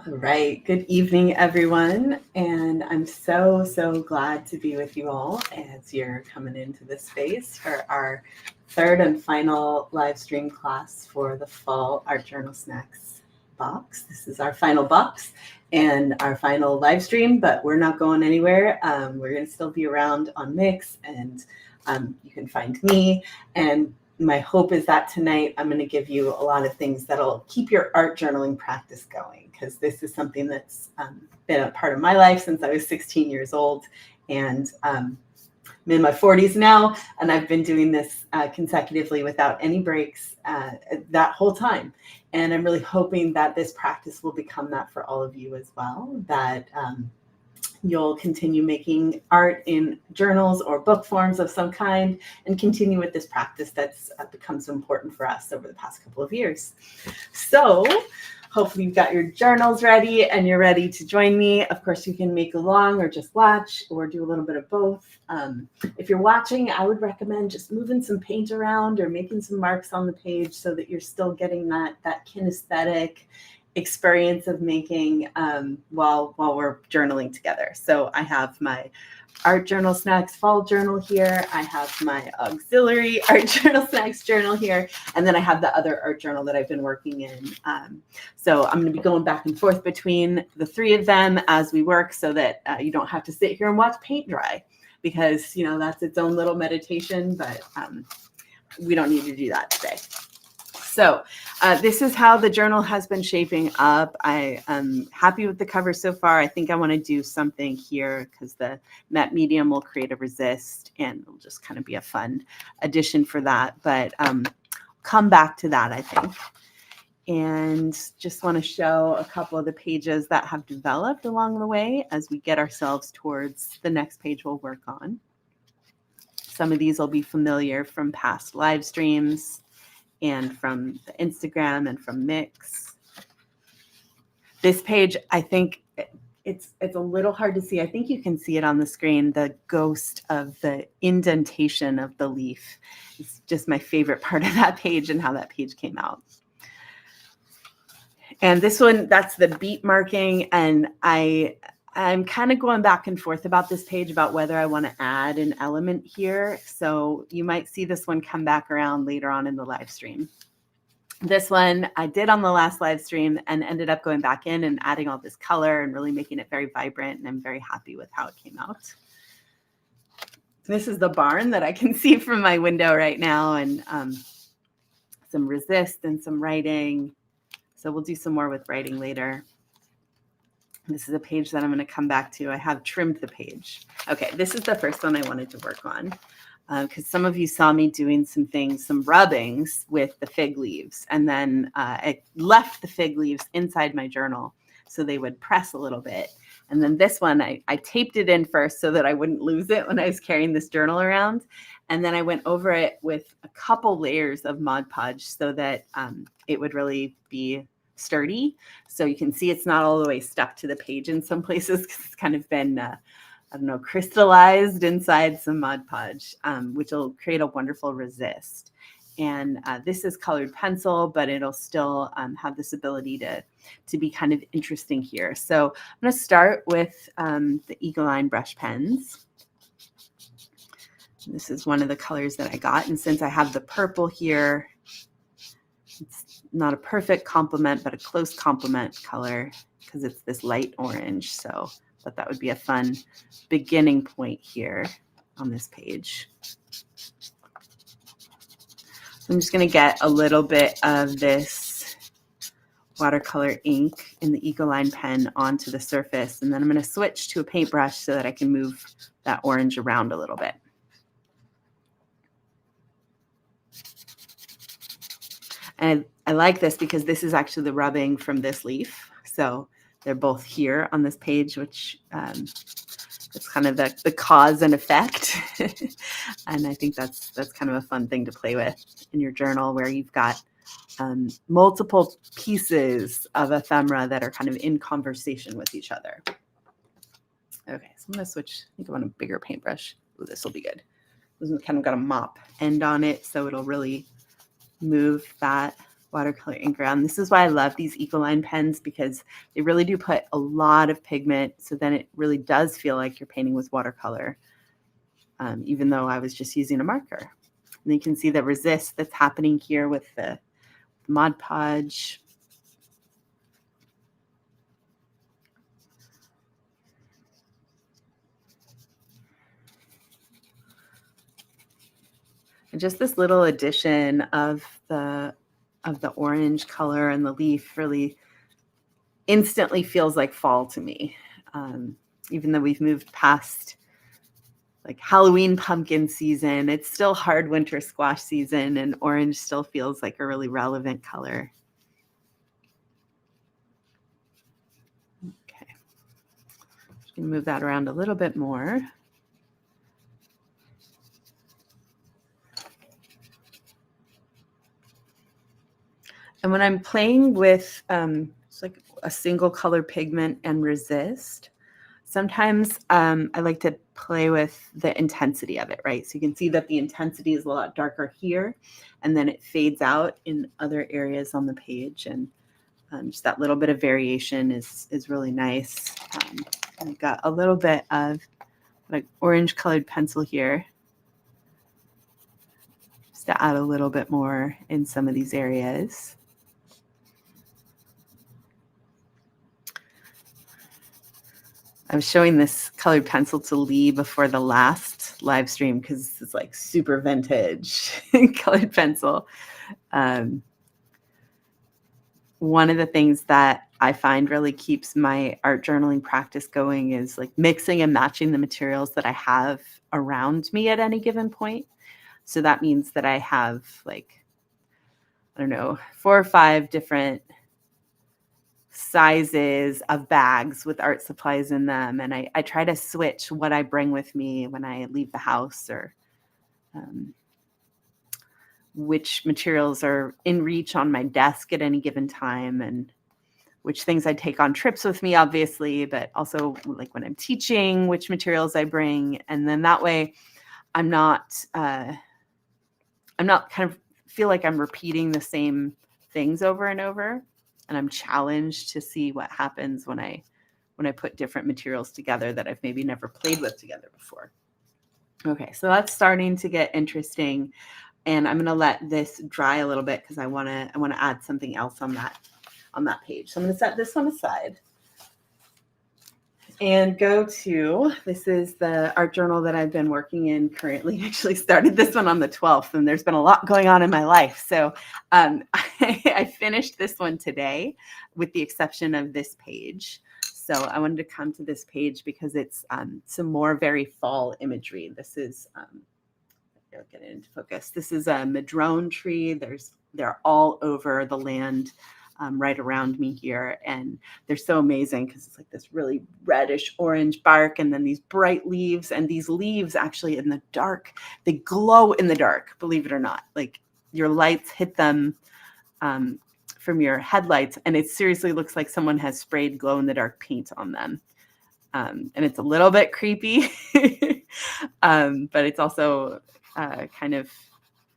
All right. Good evening, everyone. And I'm so glad to be with you all as you're coming into this space for our third and final live stream class for the fall Art Journal Snacks box. This is our final box and our final live stream, but we're not going anywhere. We're going to still be around on Mix, and you can find me. And my hope is that tonight I'm going to give you a lot of things that'll keep your art journaling practice going, because this is something that's been a part of my life since I was 16 years old. And I'm in my 40s now, and I've been doing this consecutively without any breaks that whole time. And I'm really hoping that this practice will become that for all of you as well, that you'll continue making art in journals or book forms of some kind and continue with this practice that's become so important for us over the past couple of years. So hopefully you've got your journals ready and you're ready to join me. Of course, you can make along or just watch or do a little bit of both. If you're watching, I would recommend just moving some paint around or making some marks on the page so that you're still getting that kinesthetic experience of making while we're journaling together. So I have my Art Journal Snacks fall journal here. I have my auxiliary Art Journal Snacks journal here. And then I have the other art journal that I've been working in. So I'm going to be going back and forth between the three of them as we work, so that you don't have to sit here and watch paint dry, because, you know, that's its own little meditation, but we don't need to do that today. So this is how the journal has been shaping up. I am happy with the cover so far. I think I want to do something here because the matte medium will create a resist, and it'll just kind of be a fun addition for that. But come back to that, I think. And just want to show a couple of the pages that have developed along the way as we get ourselves towards the next page we'll work on. Some of these will be familiar from past live streams and from the Instagram and from Mix. This page, I think it's a little hard to see. I think you can see it on the screen, the ghost of the indentation of the leaf. It's just my favorite part of that page and how that page came out. And this one, that's the beat marking. And I'm kind of going back and forth about this page about whether I want to add an element here. So you might see this one come back around later on in the live stream. This one I did on the last live stream and ended up going back in and adding all this color and really making it very vibrant. And I'm very happy with how it came out. This is the barn that I can see from my window right now, and some resist and some writing. So we'll do some more with writing later. This is a page that I'm going to come back to. I have trimmed the page. Okay, this is the first one I wanted to work on, because some of you saw me doing some things, some rubbings with the fig leaves. And then I left the fig leaves inside my journal so they would press a little bit. And then this one, I taped it in first so that I wouldn't lose it when I was carrying this journal around. And then I went over it with a couple layers of Mod Podge so that it would really be sturdy. So you can see it's not all the way stuck to the page in some places, because it's kind of been, I don't know, crystallized inside some Mod Podge, which will create a wonderful resist. And this is colored pencil, but it'll still have this ability to be kind of interesting here. So I'm going to start with the Eagle Line brush pens. This is one of the colors that I got. And since I have the purple here, it's not a perfect complement, but a close complement color, because it's this light orange. So I thought that would be a fun beginning point here on this page. So I'm just going to get a little bit of this watercolor ink in the Eagle Line pen onto the surface. And then I'm going to switch to a paintbrush so that I can move that orange around a little bit. And I like this because this is actually the rubbing from this leaf. So they're both here on this page, which it's kind of the cause and effect. And I think that's kind of a fun thing to play with in your journal, where you've got multiple pieces of ephemera that are kind of in conversation with each other. Okay, so I'm going to switch. I think I want a bigger paintbrush. Ooh, this will be good. This one's kind of got a mop end on it, so it'll really move that watercolor ink around. This is why I love these Ecoline pens, because they really do put a lot of pigment. So then it really does feel like you're painting with watercolor, even though I was just using a marker. And you can see the resist that's happening here with the Mod Podge. And just this little addition of the orange color and the leaf really instantly feels like fall to me. Even though we've moved past like Halloween pumpkin season, it's still hard winter squash season, and orange still feels like a really relevant color. Okay, just gonna move that around a little bit more. And when I'm playing with it's like a single color pigment and resist, sometimes I like to play with the intensity of it, right? So you can see that the intensity is a lot darker here, and then it fades out in other areas on the page. And just that little bit of variation is really nice. I've got a little bit of like orange colored pencil here, just to add a little bit more in some of these areas. I was showing this colored pencil to Lee before the last live stream because it's like super vintage colored pencil. One of the things that I find really keeps my art journaling practice going is like mixing and matching the materials that I have around me at any given point. So that means that I have like, I don't know, 4 or 5 different sizes of bags with art supplies in them. And I try to switch what I bring with me when I leave the house, or which materials are in reach on my desk at any given time, and which things I take on trips with me, obviously, but also like when I'm teaching, which materials I bring. And then that way I'm not kind of feel like I'm repeating the same things over and over. And I'm challenged to see what happens when I put different materials together that I've maybe never played with together before. Okay, so that's starting to get interesting, and I'm going to let this dry a little bit because I want to add something else on that page. So I'm going to set this one aside and go to, this is the art journal that I've been working in currently. I actually started this one on the 12th, and there's been a lot going on in my life. So I finished this one today with the exception of this page. So I wanted to come to this page because it's some more very fall imagery. This is, I'll get it into focus. This is a madrone tree. They're all over the land right around me here. And they're so amazing because it's like this really reddish orange bark and then these bright leaves. And these leaves actually in the dark, they glow in the dark, believe it or not. Like your lights hit them from your headlights, and it seriously looks like someone has sprayed glow in the dark paint on them. And it's a little bit creepy, but it's also kind of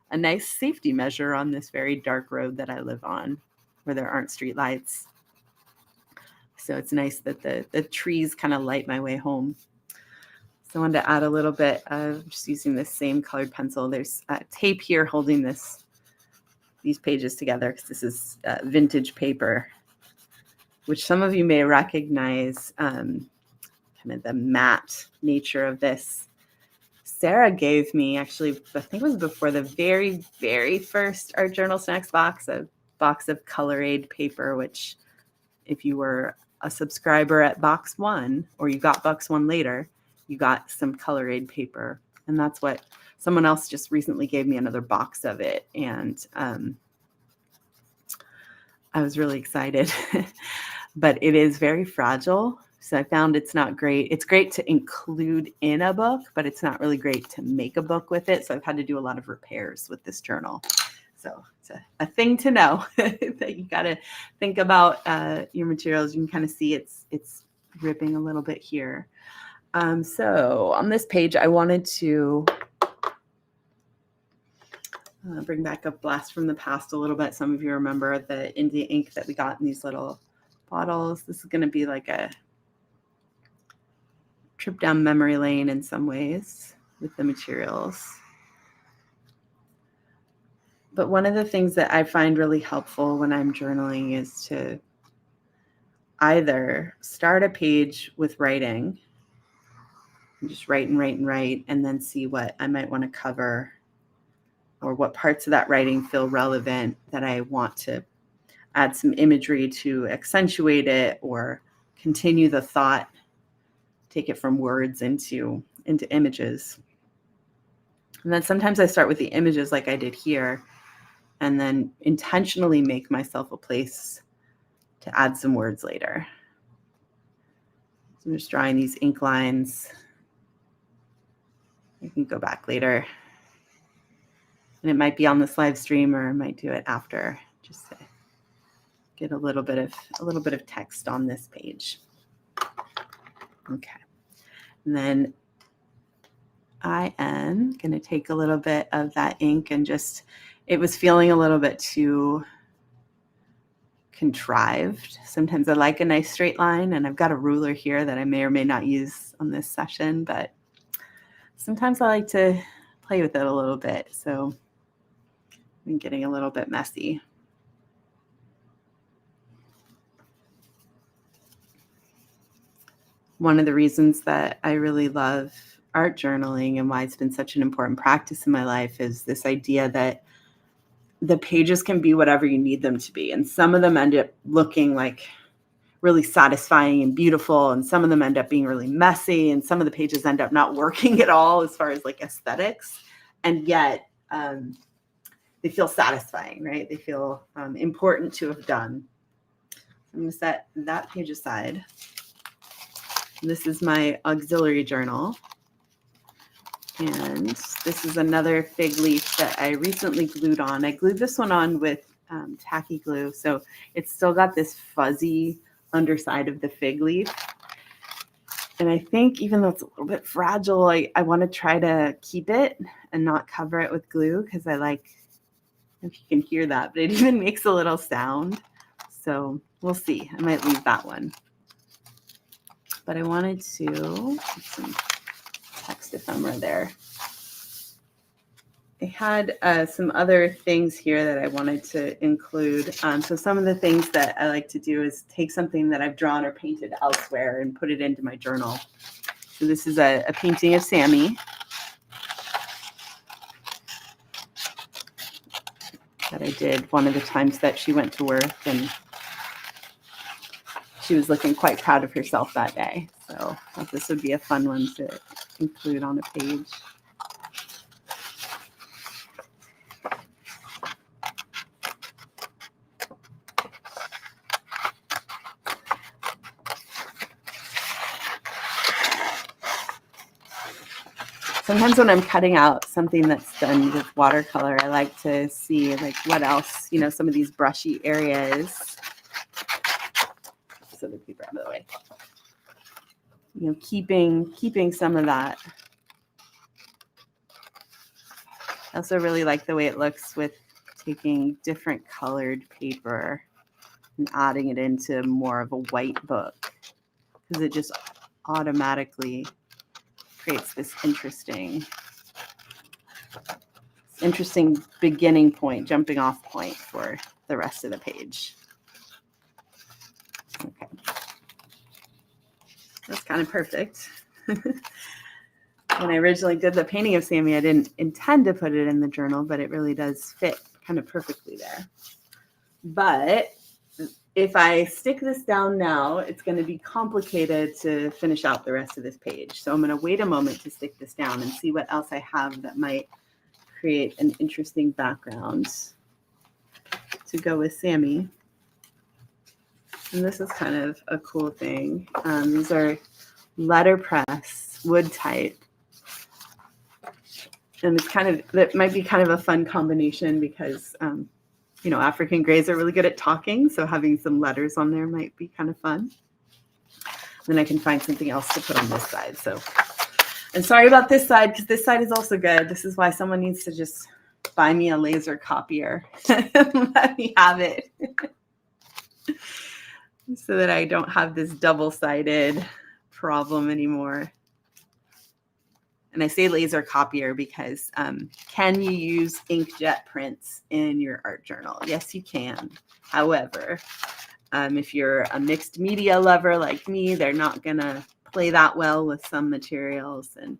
a nice safety measure on this very dark road that I live on, where there aren't street lights. So it's nice that the trees kind of light my way home. So I wanted to add a little bit of just using this same colored pencil. There's tape here holding these pages together because this is vintage paper, which some of you may recognize kind of the matte nature of this. Sarah gave me, actually, I think it was before the very, very first ArtJournalSnacks box, a box of Color Aid paper, which if you were a subscriber at box 1 or you got box 1 later, you got some Color Aid paper. And that's what someone else just recently gave me, another box of it. And I was really excited, but it is very fragile. So I found it's not great. It's great to include in a book, but it's not really great to make a book with it. So I've had to do a lot of repairs with this journal. So it's a thing to know that you got to think about your materials. You can kind of see it's ripping a little bit here. So on this page, I wanted to bring back a blast from the past a little bit. Some of you remember the Indy ink that we got in these little bottles. This is going to be like a trip down memory lane in some ways with the materials. But one of the things that I find really helpful when I'm journaling is to either start a page with writing, and just write and write and write, and then see what I might want to cover or what parts of that writing feel relevant that I want to add some imagery to accentuate it or continue the thought, take it from words into images. And then sometimes I start with the images like I did here, and then intentionally make myself a place to add some words later. So I'm just drawing these ink lines. I can go back later. And it might be on this live stream, or I might do it after, just to get a little bit of text on this page. Okay. And then I am going to take a little bit of that ink and just, it was feeling a little bit too contrived. Sometimes I like a nice straight line, and I've got a ruler here that I may or may not use on this session, but sometimes I like to play with it a little bit. So I'm getting a little bit messy. One of the reasons that I really love art journaling and why it's been such an important practice in my life is this idea that the pages can be whatever you need them to be. And some of them end up looking like really satisfying and beautiful, and some of them end up being really messy, and some of the pages end up not working at all as far as like aesthetics. And yet they feel satisfying, right? They feel important to have done. I'm going to set that page aside. This is my auxiliary journal. And this is another fig leaf that I recently glued on. I glued this one on with tacky glue. So it's still got this fuzzy underside of the fig leaf. And I think even though it's a little bit fragile, I want to try to keep it and not cover it with glue, because I like, if you can hear that, but it even makes a little sound. So we'll see. I might leave that one. But I wanted to put some text ephemera there. I had some other things here that I wanted to include. So some of the things that I like to do is take something that I've drawn or painted elsewhere and put it into my journal. So this is a painting of Sammy that I did one of the times that she went to work, and she was looking quite proud of herself that day. So I thought this would be a fun one to include on a page. Sometimes when I'm cutting out something that's done with watercolor, I like to see like what else, you know, some of these brushy areas. So the paper out of the way. You know, keeping some of that. I also really like the way it looks with taking different colored paper and adding it into more of a white book, because it just automatically creates this interesting beginning point, jumping off point for the rest of the page. Okay. That's kind of perfect. When I originally did the painting of Sammy, I didn't intend to put it in the journal, but it really does fit kind of perfectly there. But if I stick this down now, it's going to be complicated to finish out the rest of this page. So I'm going to wait a moment to stick this down and see what else I have that might create an interesting background to go with Sammy. And this is kind of a cool thing. These are letterpress wood type. And it's kind of, that might be kind of a fun combination because, you know, African grays are really good at talking. So having some letters on there might be kind of fun. Then I can find something else to put on this side. So, and sorry about this side, because this side is also good. This is why someone needs to just buy me a laser copier. Let me have it. So that I don't have this double-sided problem anymore. And I say laser copier because can you use inkjet prints in your art journal? Yes, you can. However, if you're a mixed media lover like me, they're not going to play that well with some materials, and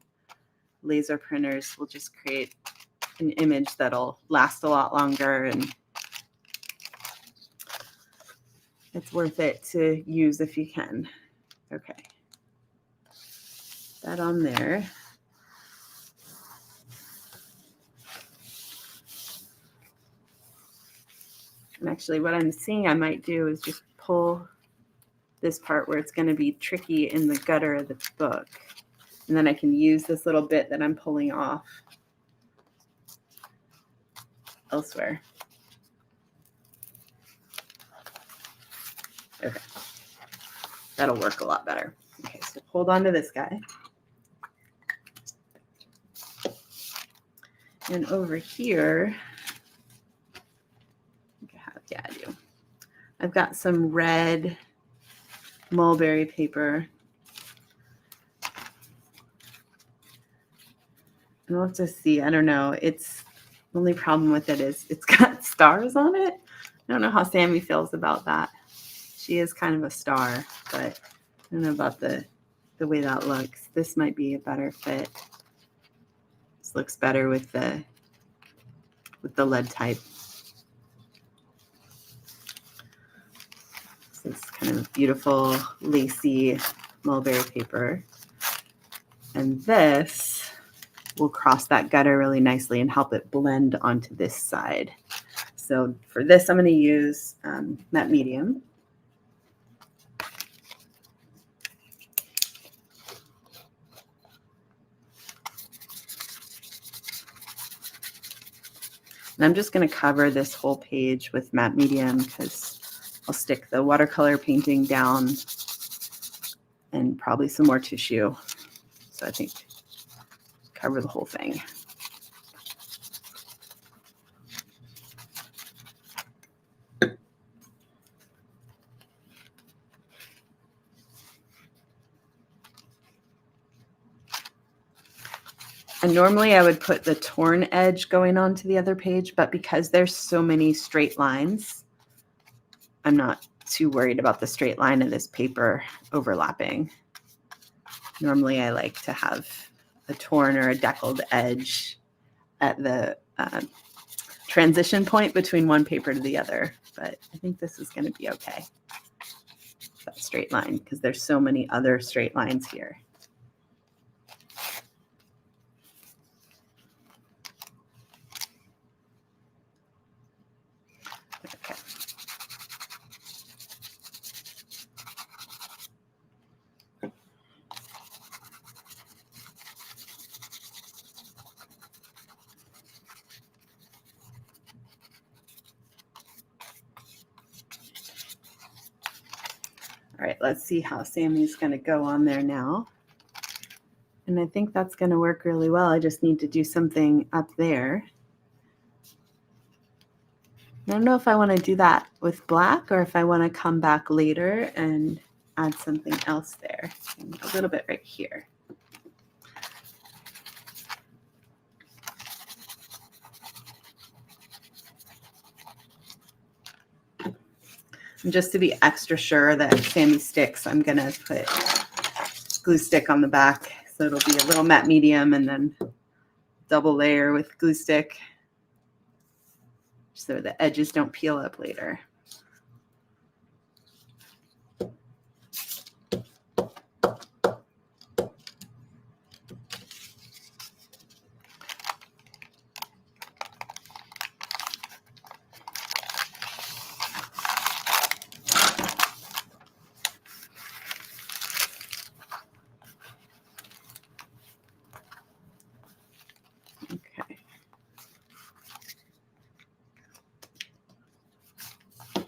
laser printers will just create an image that'll last a lot longer, and it's worth it to use if you can. Okay. That on there. And actually what I'm seeing I might do is just pull this part where it's going to be tricky in the gutter of the book. And then I can use this little bit that I'm pulling off elsewhere. Okay. That'll work a lot better. Okay, so hold on to this guy. And over here, yeah, I do. I've got some red mulberry paper. And we'll have to see. I don't know. It's the only problem with it is it's got stars on it. I don't know how Sammy feels about that. She is kind of a star, but I don't know about the way that looks. This might be a better fit. This looks better with the lead type. This kind of beautiful lacy mulberry paper. And this will cross that gutter really nicely and help it blend onto this side. So for this, I'm going to use matte medium. And I'm just going to cover this whole page with matte medium because I'll stick the watercolor painting down and probably some more tissue. So I think cover the whole thing. And normally I would put the torn edge going on to the other page, but because there's so many straight lines, I'm not too worried about the straight line of this paper overlapping. Normally I like to have a torn or a deckled edge at the transition point between one paper to the other, but I think this is going to be okay. That straight line, because there's so many other straight lines here. Okay. All right, let's see how Sammy's going to go on there now. And I think that's going to work really well. I just need to do something up there. I don't know if I want to do that with black or if I want to come back later and add something else there. A little bit right here. And just to be extra sure that Sammy sticks, I'm going to put glue stick on the back. So it'll be a little matte medium and then double layer with glue stick so the edges don't peel up later.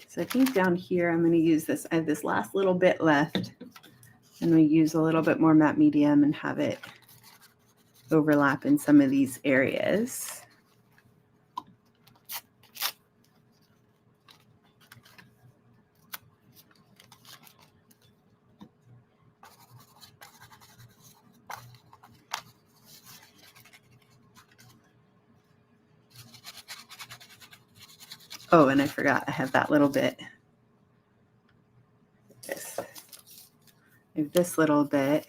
So I think down here, I'm going to use this. I have this last little bit left. And we use a little bit more matte medium and have it overlap in some of these areas. Oh, and I forgot I have that little bit. I have this little bit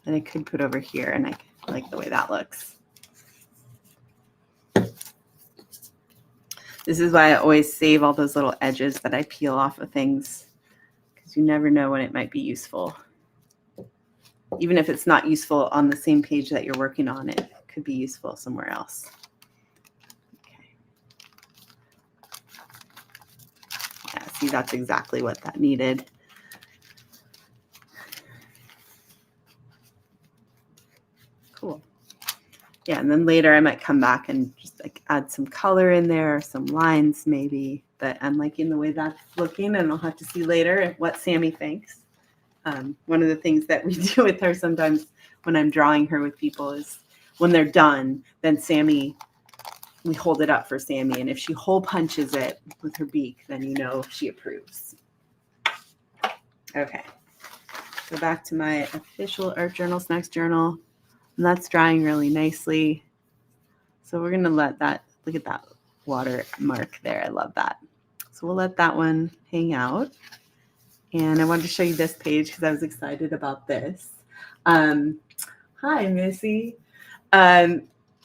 that I could put over here, and I like the way that looks. This is why I always save all those little edges that I peel off of things, because you never know when it might be useful. Even if it's not useful on the same page that you're working on, it could be useful somewhere else. Okay. Yeah, see, that's exactly what that needed. Cool. Yeah, and then later I might come back and just like add some color in there, some lines maybe, but I'm liking the way that's looking, and I'll have to see later what Sammy thinks. One of the things that we do with her sometimes when I'm drawing her with people is when they're done, then we hold it up for Sammy, and if she hole punches it with her beak, then you know she approves. Okay, go back to my official ArtJournalSnacks journal, and that's drying really nicely. So we're gonna let that, look at that water mark there. I love that. So we'll let that one hang out. And I wanted to show you this page because I was excited about this. Hi, Missy.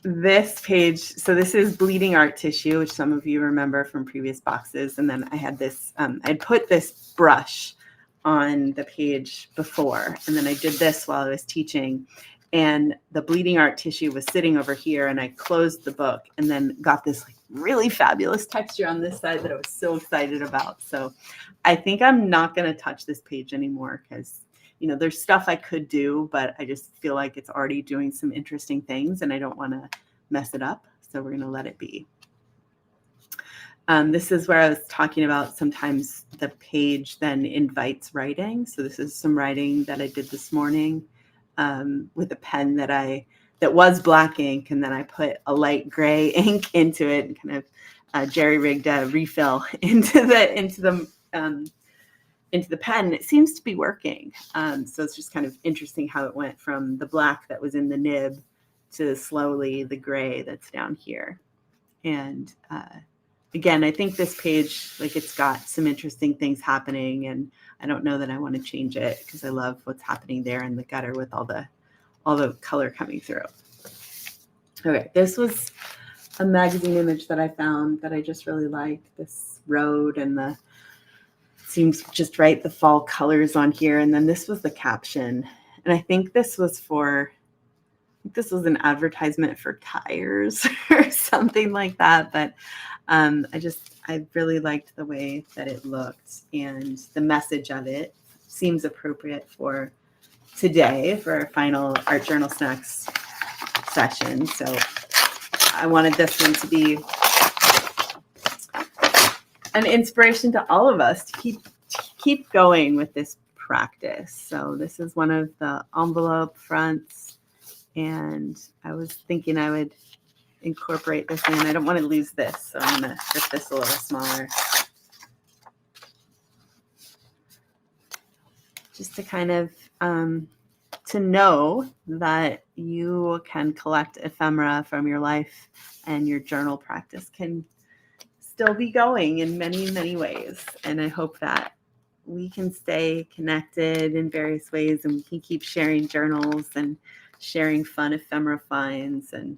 This page, so this is bleeding art tissue, which some of you remember from previous boxes. And then I had this, I'd put this brush on the page before, and then I did this while I was teaching. And the bleeding art tissue was sitting over here, and I closed the book and then got this like really fabulous texture on this side that I was so excited about. So I think I'm not going to touch this page anymore because, you know, there's stuff I could do, but I just feel like it's already doing some interesting things and I don't want to mess it up. So we're going to let it be. This is where I was talking about sometimes the page then invites writing. So this is some writing that I did this morning with a pen that was black ink, and then I put a light gray ink into it and kind of jerry-rigged a refill into the pen. It seems to be working. So it's just kind of interesting how it went from the black that was in the nib to slowly the gray that's down here. And again, I think this page, like, it's got some interesting things happening, and I don't know that I want to change it because I love what's happening there in the gutter with all the color coming through. Okay, this was a magazine image that I found that I just really liked. This road and the seems just right, the fall colors on here. And then this was the caption. And I think this was an advertisement for tires or something like that. But I really liked the way that it looked, and the message of it seems appropriate for today for our final ArtJournalSnacks session. So I wanted this one to be an inspiration to all of us to keep going with this practice. So this is one of the envelope fronts, and I was thinking I would incorporate this in. I don't want to lose this, so I'm going to strip this a little smaller. Just to kind of to know that you can collect ephemera from your life, and your journal practice can still be going in many, many ways. And I hope that we can stay connected in various ways, and we can keep sharing journals and sharing fun ephemera finds and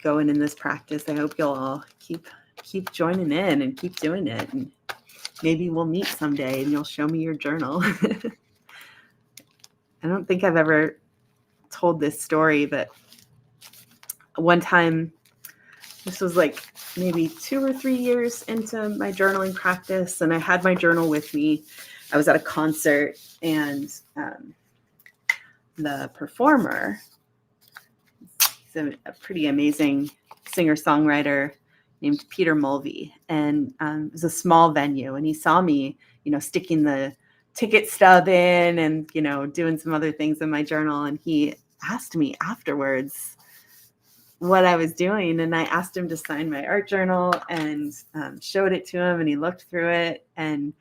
going in this practice. I hope you'll all keep joining in and keep doing it. And maybe we'll meet someday and you'll show me your journal. I don't think I've ever told this story, but one time, this was like maybe 2 or 3 years into my journaling practice, and I had my journal with me. I was at a concert, and the performer, he's a pretty amazing singer-songwriter named Peter Mulvey, and it was a small venue, and he saw me, sticking the ticket stub in and, doing some other things in my journal, and he asked me afterwards what I was doing, and I asked him to sign my art journal and showed it to him, and he looked through it, and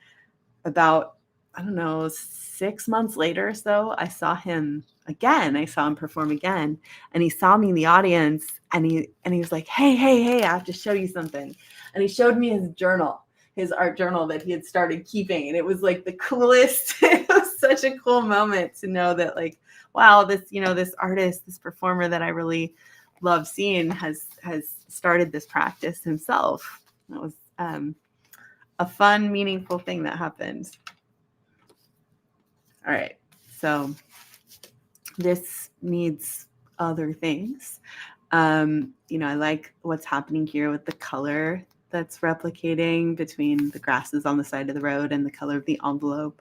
about, 6 months later or so, I saw him again. I saw him perform again, and he saw me in the audience, and he was like, hey, I have to show you something. And he showed me his journal, his art journal that he had started keeping. And it was like the coolest. It was such a cool moment to know that, like, wow, this, this artist, this performer that I really love seeing has started this practice himself. That was a fun, meaningful thing that happened. All right, so this needs other things. I like what's happening here with the color that's replicating between the grasses on the side of the road and the color of the envelope,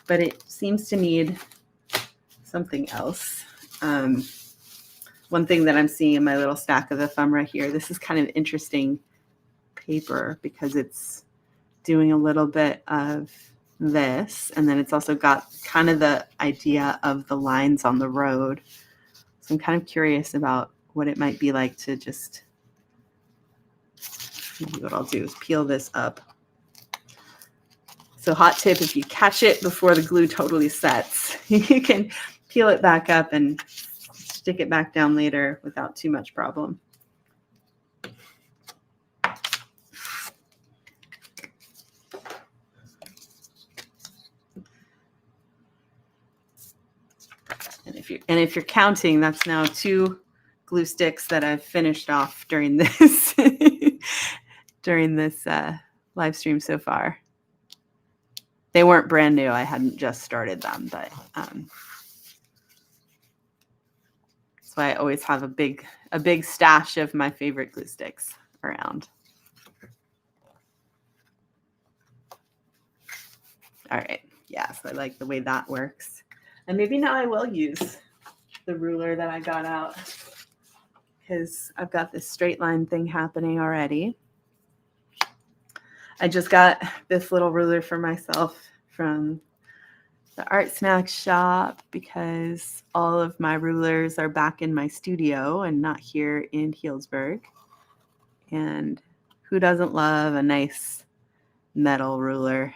but it seems to need something else. One thing that I'm seeing in my little stack of ephemera here, this is kind of interesting paper because it's doing a little bit of this, and then it's also got kind of the idea of the lines on the road. So I'm kind of curious about what it might be like to just, maybe what I'll do is peel this up. So hot tip, if you catch it before the glue totally sets, you can peel it back up and stick it back down later without too much problem. And if you're counting, that's now 2 glue sticks that I've finished off during this live stream so far. They weren't brand new. I hadn't just started them, but that's why I always have a big stash of my favorite glue sticks around. All right. Yeah, so I like the way that works. And maybe now I will use the ruler that I got out, because I've got this straight line thing happening already. I just got this little ruler for myself from the ArtSnacks shop because all of my rulers are back in my studio and not here in Healdsburg. And who doesn't love a nice metal ruler?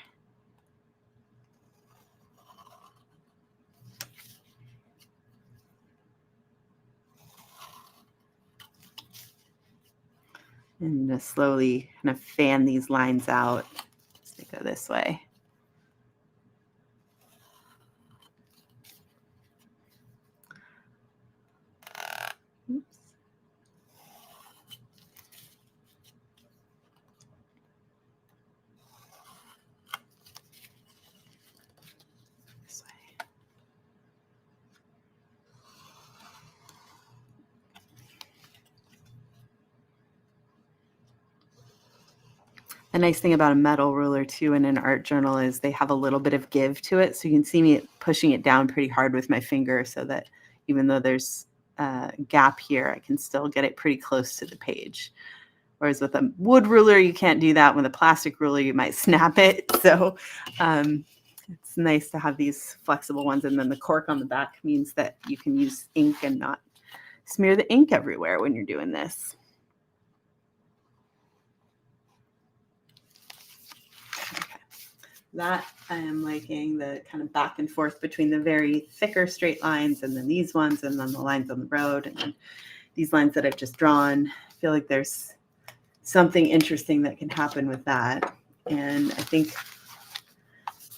And just slowly kind of fan these lines out as they go this way. Oops. This way. The nice thing about a metal ruler too in an art journal is they have a little bit of give to it. So you can see me pushing it down pretty hard with my finger so that even though there's a gap here, I can still get it pretty close to the page. Whereas with a wood ruler, you can't do that. With a plastic ruler, you might snap it. So it's nice to have these flexible ones. And then the cork on the back means that you can use ink and not smear the ink everywhere when you're doing this. That I am liking, the kind of back and forth between the very thicker straight lines and then these ones and then the lines on the road and then these lines that I've just drawn. I feel like there's something interesting that can happen with that. And I think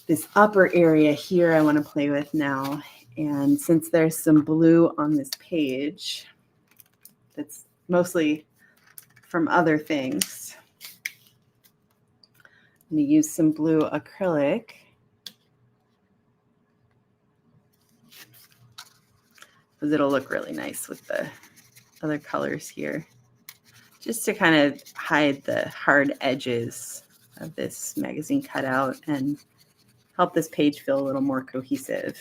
this upper area here I want to play with now. And since there's some blue on this page that's mostly from other things, I'm going to use some blue acrylic. Because it'll look really nice with the other colors here. Just to kind of hide the hard edges of this magazine cutout and help this page feel a little more cohesive.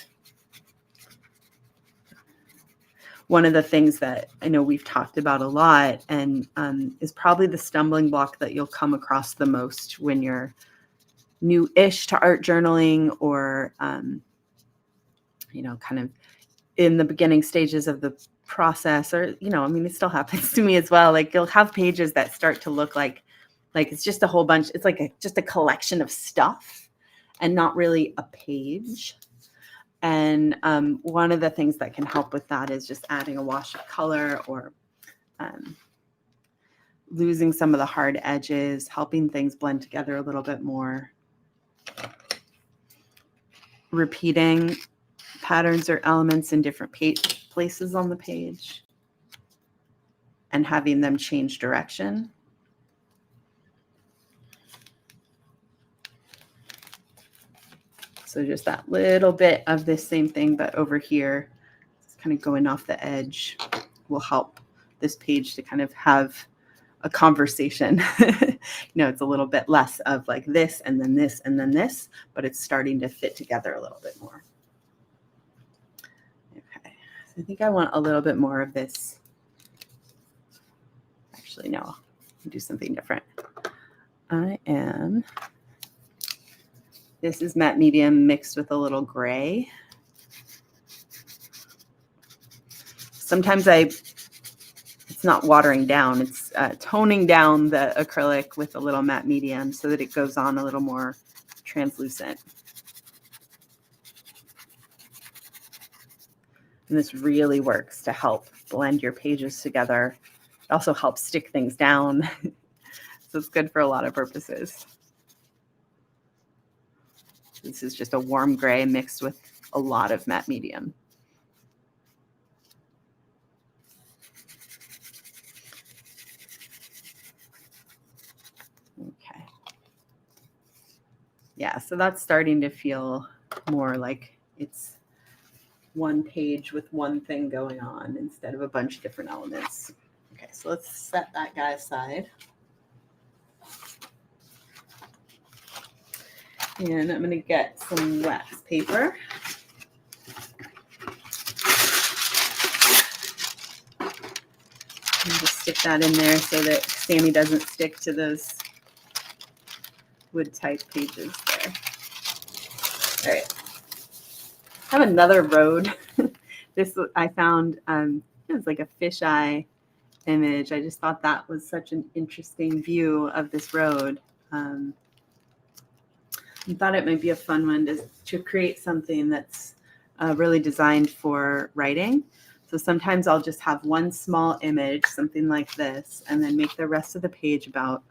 One of the things that I know we've talked about a lot and is probably the stumbling block that you'll come across the most when you're new-ish to art journaling or, kind of in the beginning stages of the process or, it still happens to me as well. Like you'll have pages that start to look like it's just a whole bunch. It's like just a collection of stuff and not really a page. And one of the things that can help with that is just adding a wash of color, or losing some of the hard edges, helping things blend together a little bit more. Repeating patterns or elements in different places on the page and having them change direction. So just that little bit of this same thing, but over here, it's kind of going off the edge, will help this page to kind of have a conversation. It's a little bit less of like this and then this and then this, but it's starting to fit together a little bit more. Okay, so I think I want a little bit more of this. Actually, no, I'll do something different. This is matte medium mixed with a little gray. Sometimes it's not watering down, it's toning down the acrylic with a little matte medium so that it goes on a little more translucent. And this really works to help blend your pages together. It also helps stick things down. So it's good for a lot of purposes. This is just a warm gray mixed with a lot of matte medium. Okay. Yeah, so that's starting to feel more like it's one page with one thing going on instead of a bunch of different elements. Okay, so let's set that guy aside. And I'm going to get some wax paper. And just stick that in there so that Sammy doesn't stick to those wood type pages there. All right. I have another road. This I found, it was like a fisheye image. I just thought that was such an interesting view of this road. I thought it might be a fun one to create something that's really designed for writing. So sometimes I'll just have one small image, something like this, and then make the rest of the page about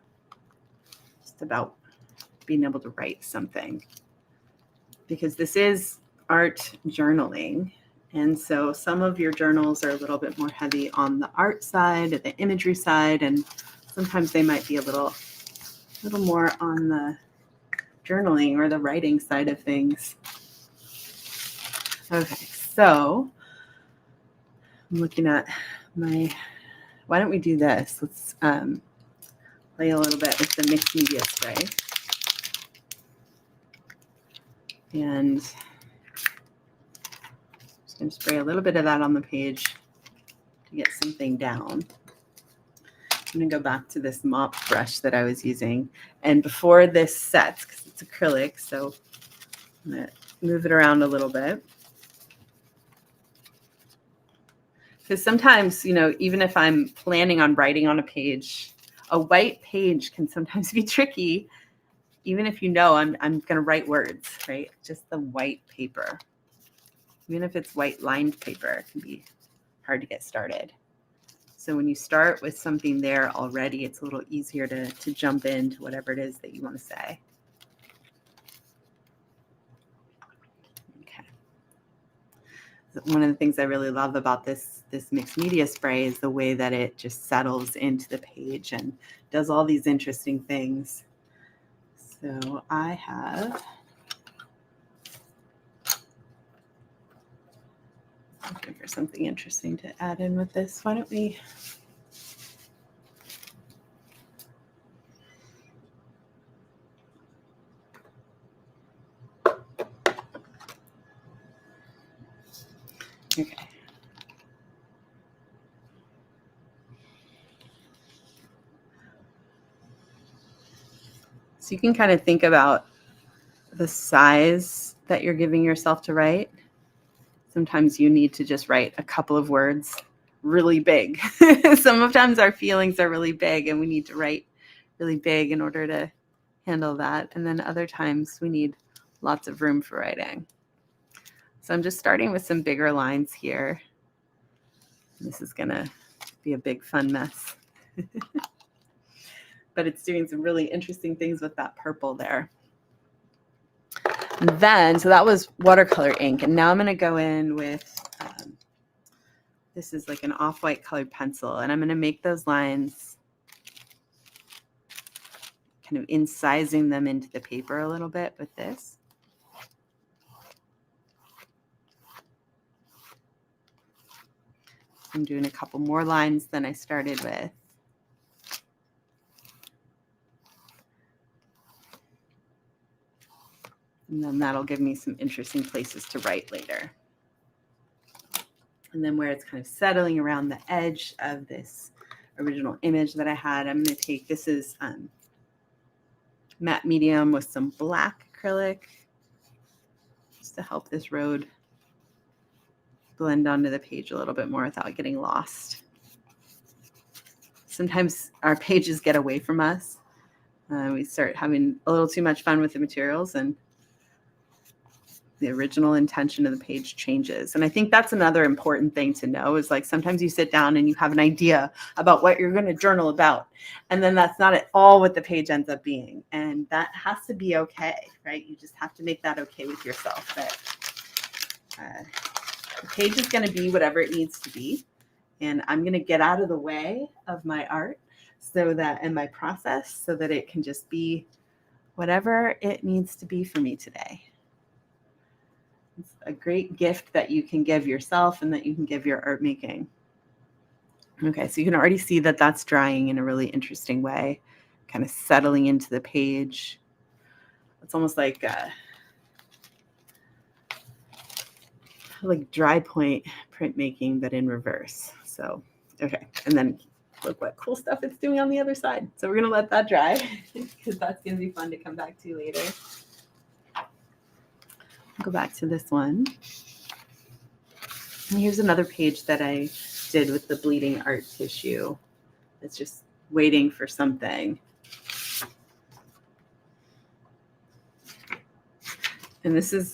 being able to write something. Because this is art journaling. And so some of your journals are a little bit more heavy on the art side, the imagery side, and sometimes they might be a little more on the journaling or the writing side of things. Okay, so I'm looking at why don't we do this? Let's play a little bit with the mixed media spray. And just going to spray a little bit of that on the page to get something down. I'm going to go back to this mop brush that I was using. And before this sets, because it's acrylic, so I'm going to move it around a little bit. Because sometimes, even if I'm planning on writing on a page, a white page can sometimes be tricky, even if I'm going to write words, right? Just the white paper. Even if it's white lined paper, it can be hard to get started. So when you start with something there already, it's a little easier to jump into whatever it is that you want to say. Okay. One of the things I really love about this mixed media spray is the way that it just settles into the page and does all these interesting things. So I have looking for something interesting to add in with this. Why don't we okay. So you can kind of think about the size that you're giving yourself to write. Sometimes you need to just write a couple of words really big. Sometimes our feelings are really big and we need to write really big in order to handle that. And then other times we need lots of room for writing. So I'm just starting with some bigger lines here. This is going to be a big fun mess. But it's doing some really interesting things with that purple there. And then, so that was watercolor ink. And now I'm going to go in with, this is like an off-white colored pencil. And I'm going to make those lines, kind of incising them into the paper a little bit with this. I'm doing a couple more lines than I started with. And then that'll give me some interesting places to write later. And then where it's kind of settling around the edge of this original image that I had, I'm going to take, this is matte medium with some black acrylic, just to help this road blend onto the page a little bit more without getting lost. Sometimes our pages get away from us. We start having a little too much fun with the materials, and the original intention of the page changes. And I think that's another important thing to know is like sometimes you sit down and you have an idea about what you're going to journal about. And then that's not at all what the page ends up being. And that has to be okay, right? You just have to make that okay with yourself, that the page is going to be whatever it needs to be. And I'm going to get out of the way of my art so that, and my process, so that it can just be whatever it needs to be for me today. It's a great gift that you can give yourself and that you can give your art making. Okay, so you can already see that that's drying in a really interesting way, kind of settling into the page. It's almost like dry point printmaking, but in reverse. So, okay, and then look what cool stuff it's doing on the other side. So we're gonna let that dry because that's gonna be fun to come back to later. Go back to this one. And here's another page that I did with the bleeding art tissue. It's just waiting for something. And this is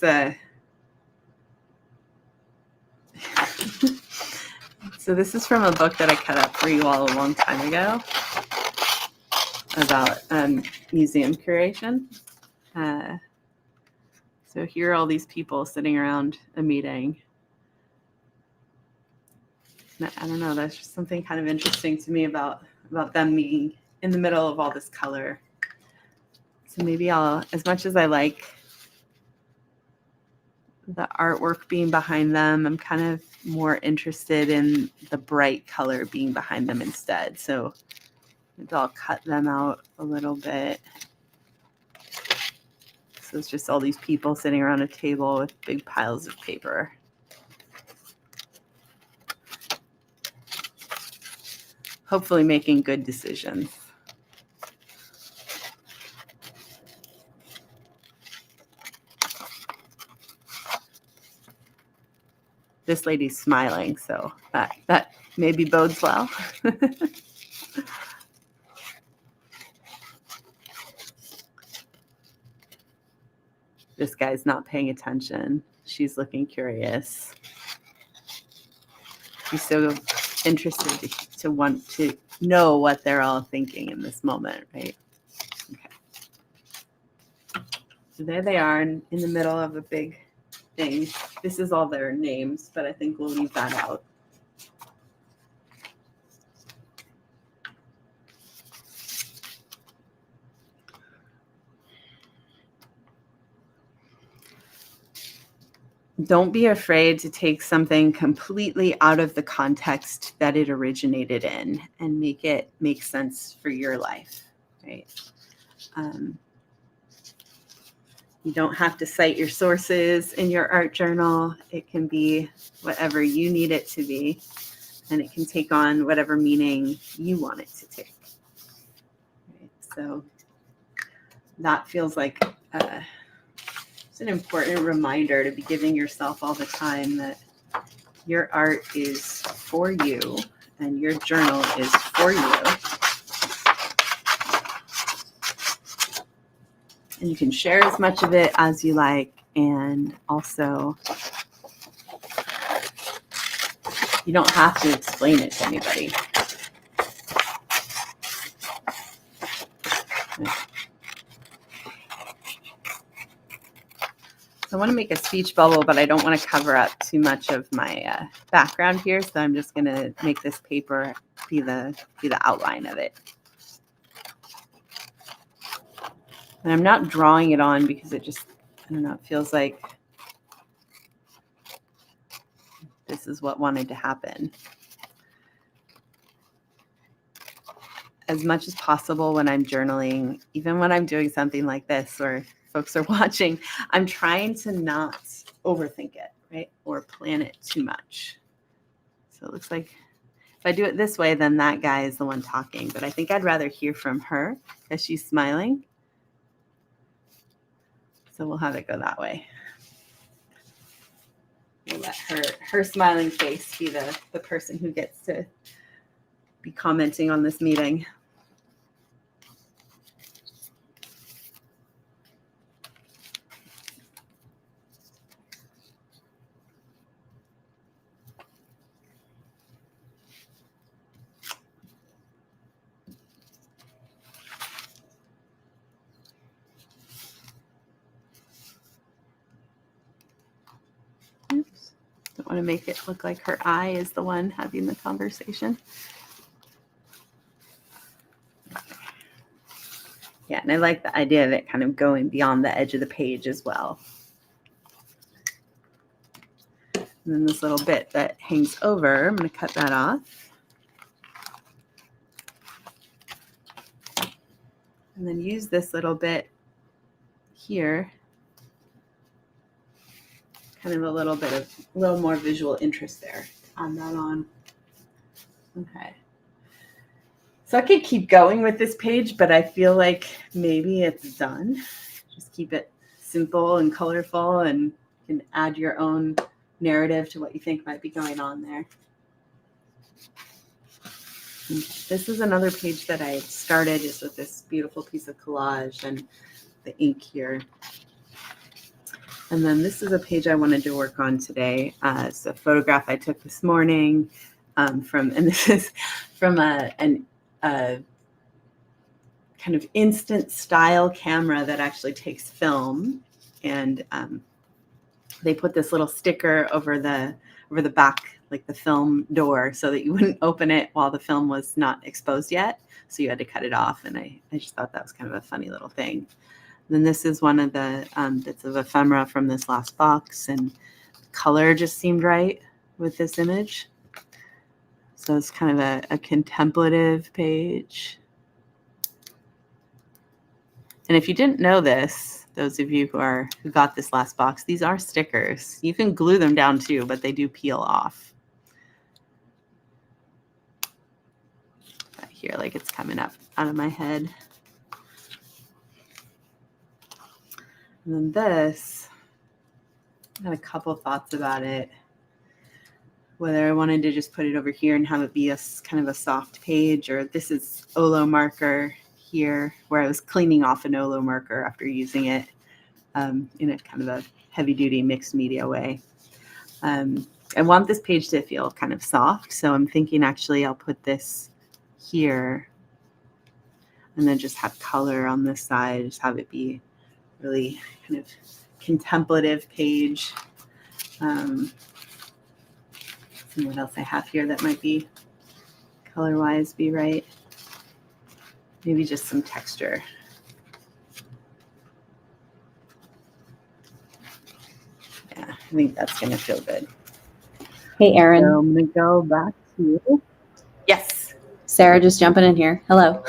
so this is from a book that I cut up for you all a long time ago about museum curation. So here are all these people sitting around a meeting. I don't know, that's just something kind of interesting to me about them being in the middle of all this color. So maybe I'll, as much as I like the artwork being behind them, I'm kind of more interested in the bright color being behind them instead. So maybe I'll cut them out a little bit. So it's just all these people sitting around a table with big piles of paper. Hopefully making good decisions. This lady's smiling, so that maybe bodes well. This guy's not paying attention. She's looking curious. She's so interested to want to know what they're all thinking in this moment, right? Okay. So there they are in the middle of a big thing. This is all their names, but I think we'll leave that out. Don't be afraid to take something completely out of the context that it originated in and make it make sense for your life, right? You don't have to cite your sources in your art journal. It can be whatever you need it to be, and it can take on whatever meaning you want it to take. Right? So that feels like it's an important reminder to be giving yourself all the time that your art is for you and your journal is for you. And you can share as much of it as you like, and also You don't have to explain it to anybody. I want to make a speech bubble, but I don't want to cover up too much of my background here. So I'm just going to make this paper be the outline of it. And I'm not drawing it on because it just, I don't know, it feels like this is what wanted to happen. As much as possible when I'm journaling, even when I'm doing something like this or folks are watching, I'm trying to not overthink it, right? Or plan it too much. So it looks like if I do it this way, then that guy is the one talking. But I think I'd rather hear from her because she's smiling. So we'll have it go that way. We'll let her smiling face be the person who gets to be commenting on this meeting. Oops. Don't want to make it look like her eye is the one having the conversation. Yeah, and I like the idea of it kind of going beyond the edge of the page as well. And then this little bit that hangs over, I'm going to cut that off. And then use this little bit here, kind of a little more visual interest there. Add that on. Okay. So I could keep going with this page, but I feel like maybe it's done. Just keep it simple and colorful, and you can add your own narrative to what you think might be going on there. And this is another page that I started just with this beautiful piece of collage and the ink here. And then this is a page I wanted to work on today. It's a photograph I took this morning and this is from a kind of instant style camera that actually takes film. And they put this little sticker over the back, like the film door, so that you wouldn't open it while the film was not exposed yet. So you had to cut it off. And I just thought that was kind of a funny little thing. And then this is one of the bits of ephemera from this last box, and color just seemed right with this image. So it's kind of a contemplative page. And if you didn't know this, those of you who got this last box, these are stickers. You can glue them down too, but they do peel off. Right here, like it's coming up out of my head. And then this, I had a couple thoughts about it. Whether I wanted to just put it over here and have it be a kind of a soft page, or this is Olo marker here, where I was cleaning off an Olo marker after using it in a kind of a heavy-duty mixed media way. I want this page to feel kind of soft, so I'm thinking actually I'll put this here and then just have color on this side, just have it be really kind of contemplative page. See what else I have here that might be color-wise be right. Maybe just some texture. Yeah, I think that's going to feel good. Hey, Erin. So I'm going to go back to you. Yes. Sarah just jumping in here. Hello.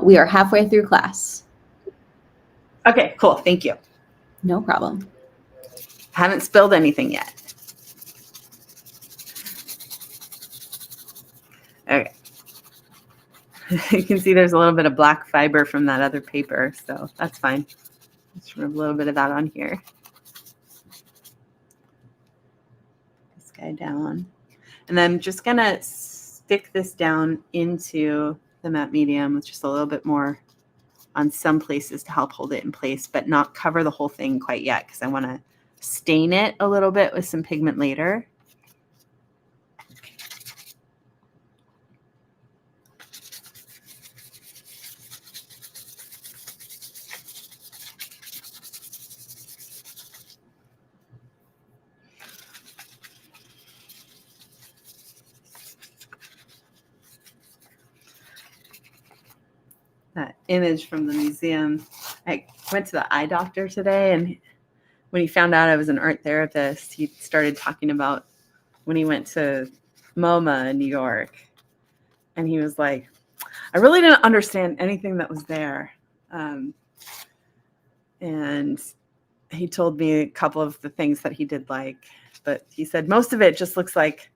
We are halfway through class. Okay, cool. Thank you. No problem. Haven't spilled anything yet. Okay. You can see there's a little bit of black fiber from that other paper, so that's fine. Let's rub a little bit of that on here. This guy down. And then I'm just going to stick this down into the matte medium with just a little bit more on some places to help hold it in place, but not cover the whole thing quite yet because I want to stain it a little bit with some pigment later. that image from the museum. I went to the eye doctor today, and when he found out I was an art therapist, he started talking about when he went to MoMA in New York. And he was like, I really didn't understand anything that was there. And he told me a couple of the things that he did like, but he said most of it just looks like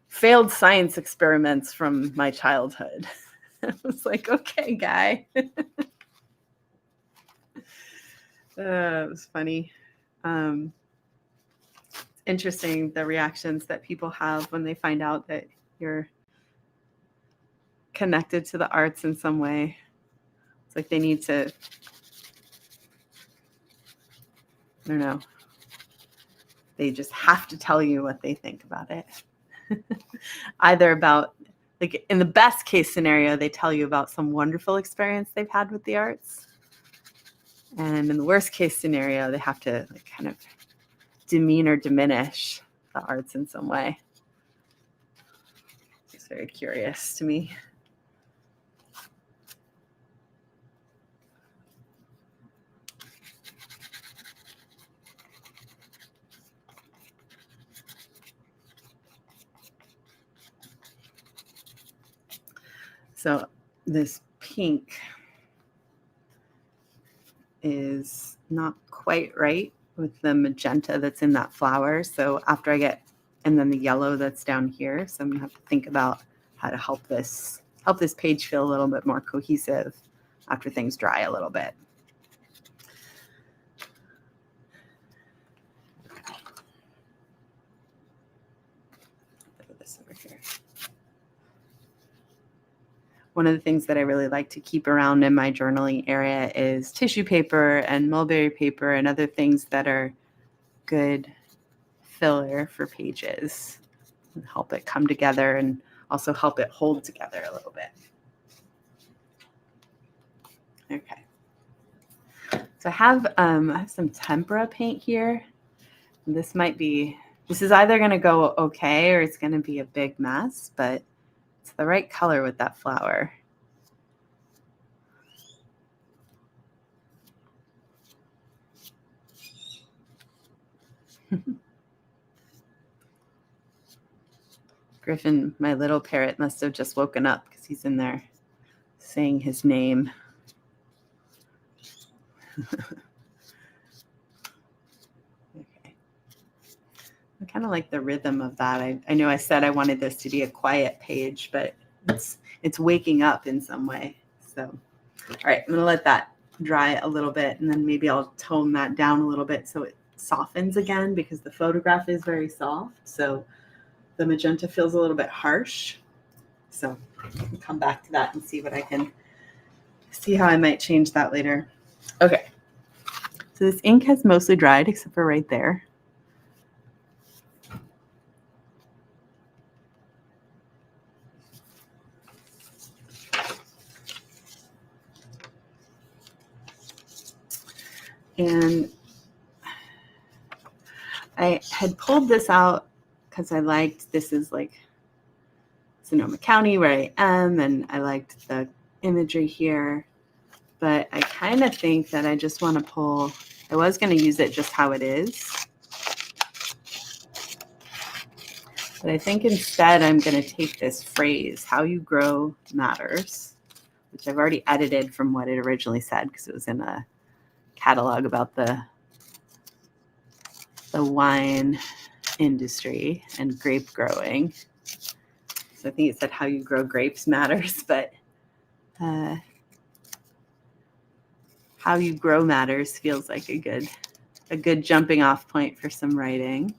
failed science experiments from my childhood. I was like, okay, guy. It was funny. Interesting the reactions that people have when they find out that you're connected to the arts in some way. It's like they need to, I don't know, they just have to tell you what they think about it. Either about, like in the best case scenario, they tell you about some wonderful experience they've had with the arts. And in the worst case scenario, they have to like kind of demean or diminish the arts in some way. It's very curious to me. So this pink is not quite right with the magenta that's in that flower. So after I get, and then the yellow that's down here. So I'm gonna have to think about how to help this page feel a little bit more cohesive after things dry a little bit. Put this over here. One of the things that I really like to keep around in my journaling area is tissue paper and mulberry paper and other things that are good filler for pages and help it come together and also help it hold together a little bit. Okay. So I have some tempera paint here. This is either going to go okay or it's going to be a big mess, but it's the right color with that flower. Griffin, my little parrot, must have just woken up because he's in there saying his name. Okay. I kind of like the rhythm of that. I know I said I wanted this to be a quiet page, but it's waking up in some way. So, all right, I'm going to let that dry a little bit, and then maybe I'll tone that down a little bit so it softens again, because the photograph is very soft. So the magenta feels a little bit harsh. So I'll come back to that and see how I might change that later. Okay. So this ink has mostly dried except for right there. And I had pulled this out because I liked, this is like Sonoma County where I am, and I liked the imagery here. But I kind of think that I just want to pull, I was going to use it just how it is. But I think instead I'm going to take this phrase, how you grow matters, which I've already edited from what it originally said because it was in a catalog about the wine industry and grape growing. So I think it said how you grow grapes matters, but how you grow matters feels like a good jumping off point for some writing.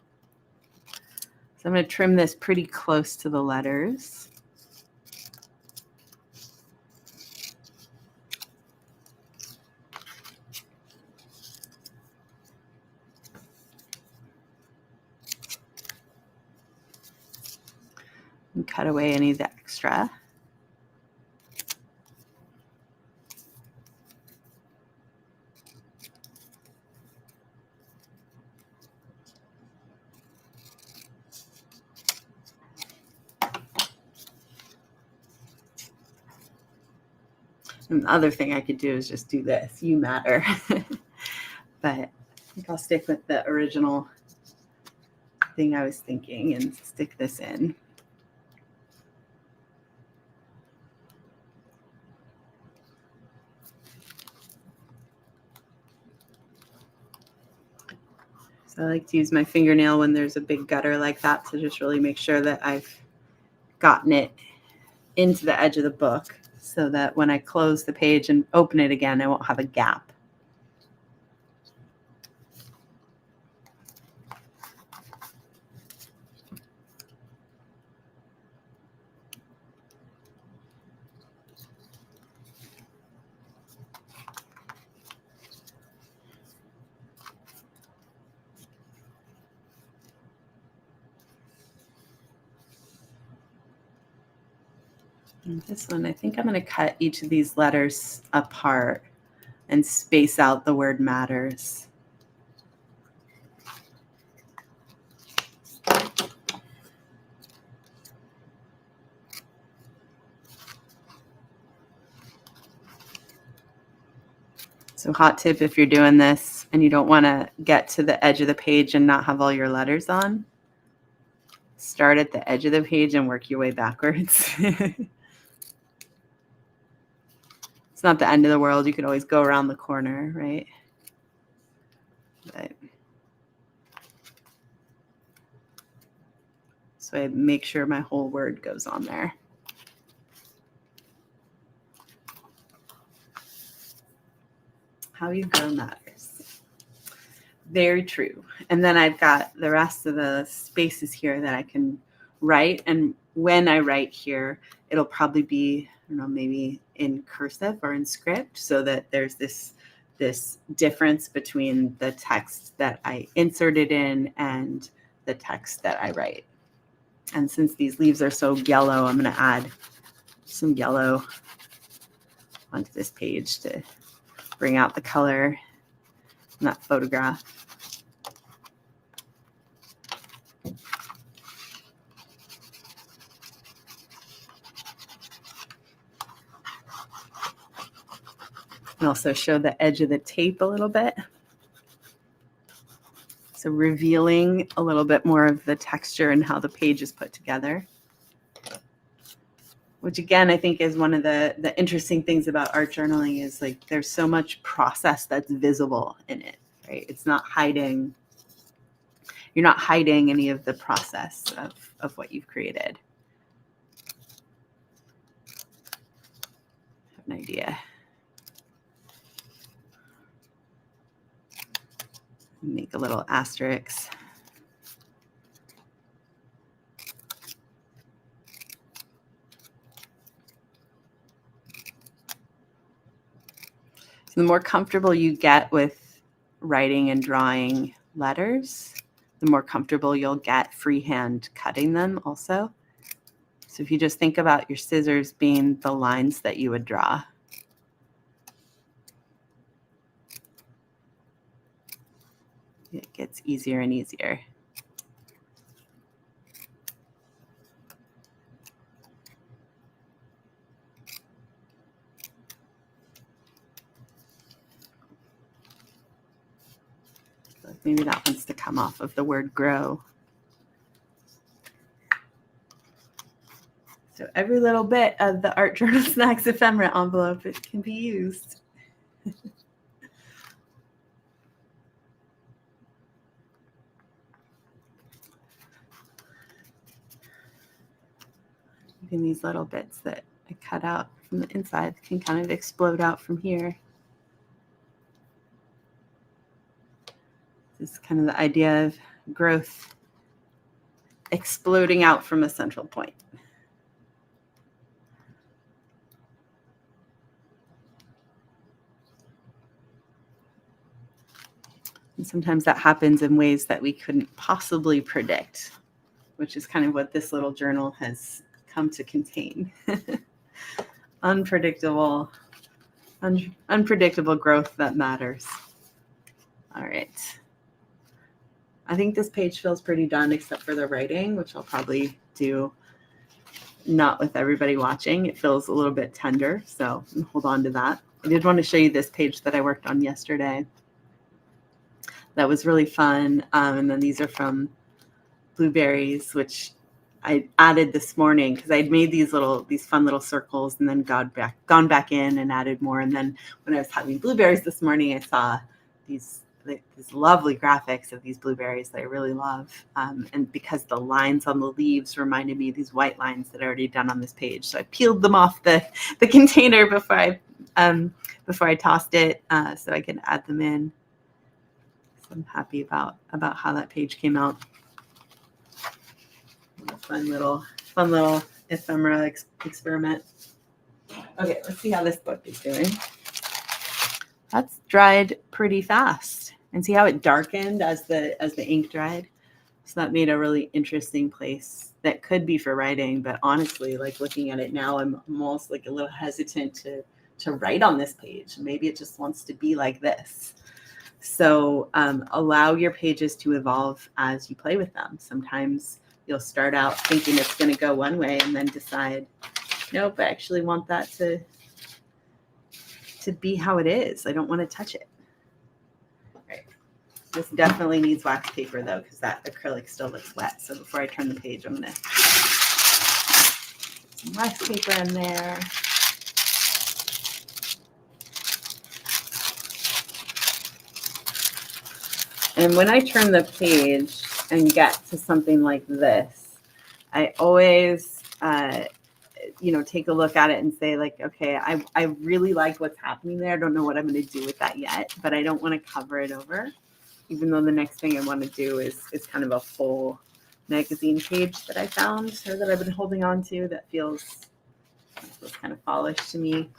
So I'm going to trim this pretty close to the letters. And cut away any of the extra. And the other thing I could do is just do this, you matter. But I think I'll stick with the original thing I was thinking and stick this in. So I like to use my fingernail when there's a big gutter like that to just really make sure that I've gotten it into the edge of the book so that when I close the page and open it again, I won't have a gap. And this one, I think I'm going to cut each of these letters apart and space out the word matters. So hot tip if you're doing this and you don't want to get to the edge of the page and not have all your letters on, start at the edge of the page and work your way backwards. It's not the end of the world. You can always go around the corner, right? But so I make sure my whole word goes on there. How you grow matters. Very true. And then I've got the rest of the spaces here that I can write. And when I write here, it'll probably be, I don't know, maybe in cursive or in script so that there's this difference between the text that I inserted in and the text that I write. And since these leaves are so yellow, I'm going to add some yellow onto this page to bring out the color in that photograph. And also show the edge of the tape a little bit. So revealing a little bit more of the texture and how the page is put together. Which again, I think is one of the interesting things about art journaling is like there's so much process that's visible in it, right? It's not hiding, you're not hiding any of the process of what you've created. I have an idea. Make a little asterisk. So the more comfortable you get with writing and drawing letters, the more comfortable you'll get freehand cutting them also. So if you just think about your scissors being the lines that you would draw. It gets easier and easier. So maybe that wants to come off of the word grow. So every little bit of the Art Journal Snacks ephemera envelope, it can be used. Even these little bits that I cut out from the inside can kind of explode out from here. This is kind of the idea of growth exploding out from a central point. And sometimes that happens in ways that we couldn't possibly predict, which is kind of what this little journal has come to contain. Unpredictable growth that matters. All right. I think this page feels pretty done except for the writing, which I'll probably do not with everybody watching. It feels a little bit tender, so hold on to that. I did want to show you this page that I worked on yesterday. That was really fun. And then these are from Blueberries, which I added this morning because I'd made these fun little circles and then gone back in and added more. And then when I was having blueberries this morning, I saw these lovely graphics of these blueberries that I really love. And because the lines on the leaves reminded me of these white lines that I already done on this page. So I peeled them off the container before I tossed it so I could add them in. So I'm happy about how that page came out. A fun little ephemera experiment. Okay, let's see how this book is doing. That's dried pretty fast. And see how it darkened as the ink dried? So that made a really interesting place that could be for writing, but honestly, like looking at it now, I'm almost like a little hesitant to write on this page. Maybe it just wants to be like this. So allow your pages to evolve as you play with them. Sometimes you'll start out thinking it's going to go one way and then decide, nope, I actually want that to be how it is. I don't want to touch it. Right. This definitely needs wax paper though, because that acrylic still looks wet. So before I turn the page, I'm going to put some wax paper in there. And when I turn the page and get to something like this, I always, take a look at it and say like, okay, I really like what's happening there. I don't know what I'm going to do with that yet, but I don't want to cover it over, even though the next thing I want to do is kind of a full magazine page that I found or that I've been holding on to that feels kind of polished to me.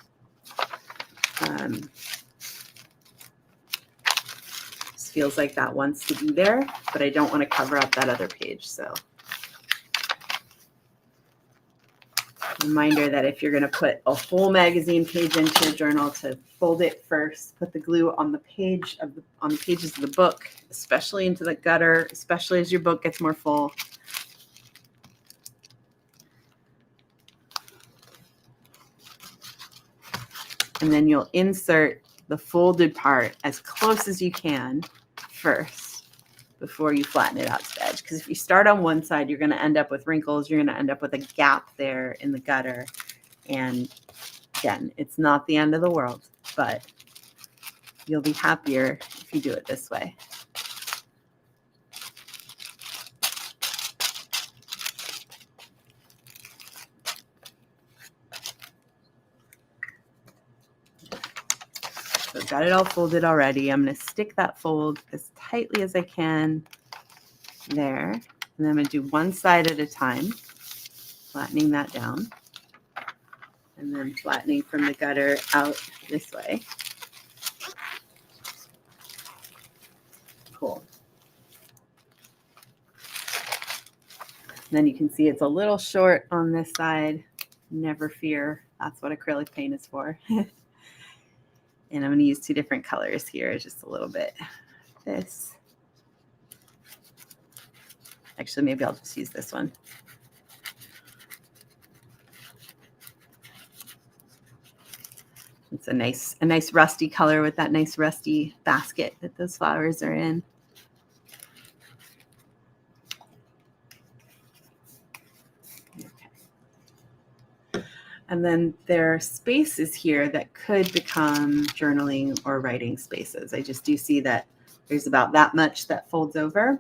Feels like that wants to be there, but I don't want to cover up that other page. So reminder that if you're going to put a whole magazine page into your journal, to fold it first, put the glue on the pages of the book, especially into the gutter, especially as your book gets more full. And then you'll insert the folded part as close as you can first before you flatten it out to the edge. Because if you start on one side, you're going to end up with wrinkles. You're going to end up with a gap there in the gutter. And again, it's not the end of the world, but you'll be happier if you do it this way. So I've got it all folded already. I'm going to stick that fold as tightly as I can there. And then I'm going to do one side at a time, flattening that down. And then flattening from the gutter out this way. Cool. And then you can see it's a little short on this side. Never fear. That's what acrylic paint is for. And I'm going to use two different colors here, just a little bit. This. Actually, maybe I'll just use this one. It's a nice rusty color with that nice rusty basket that those flowers are in. And then there are spaces here that could become journaling or writing spaces. I just do see that there's about that much that folds over.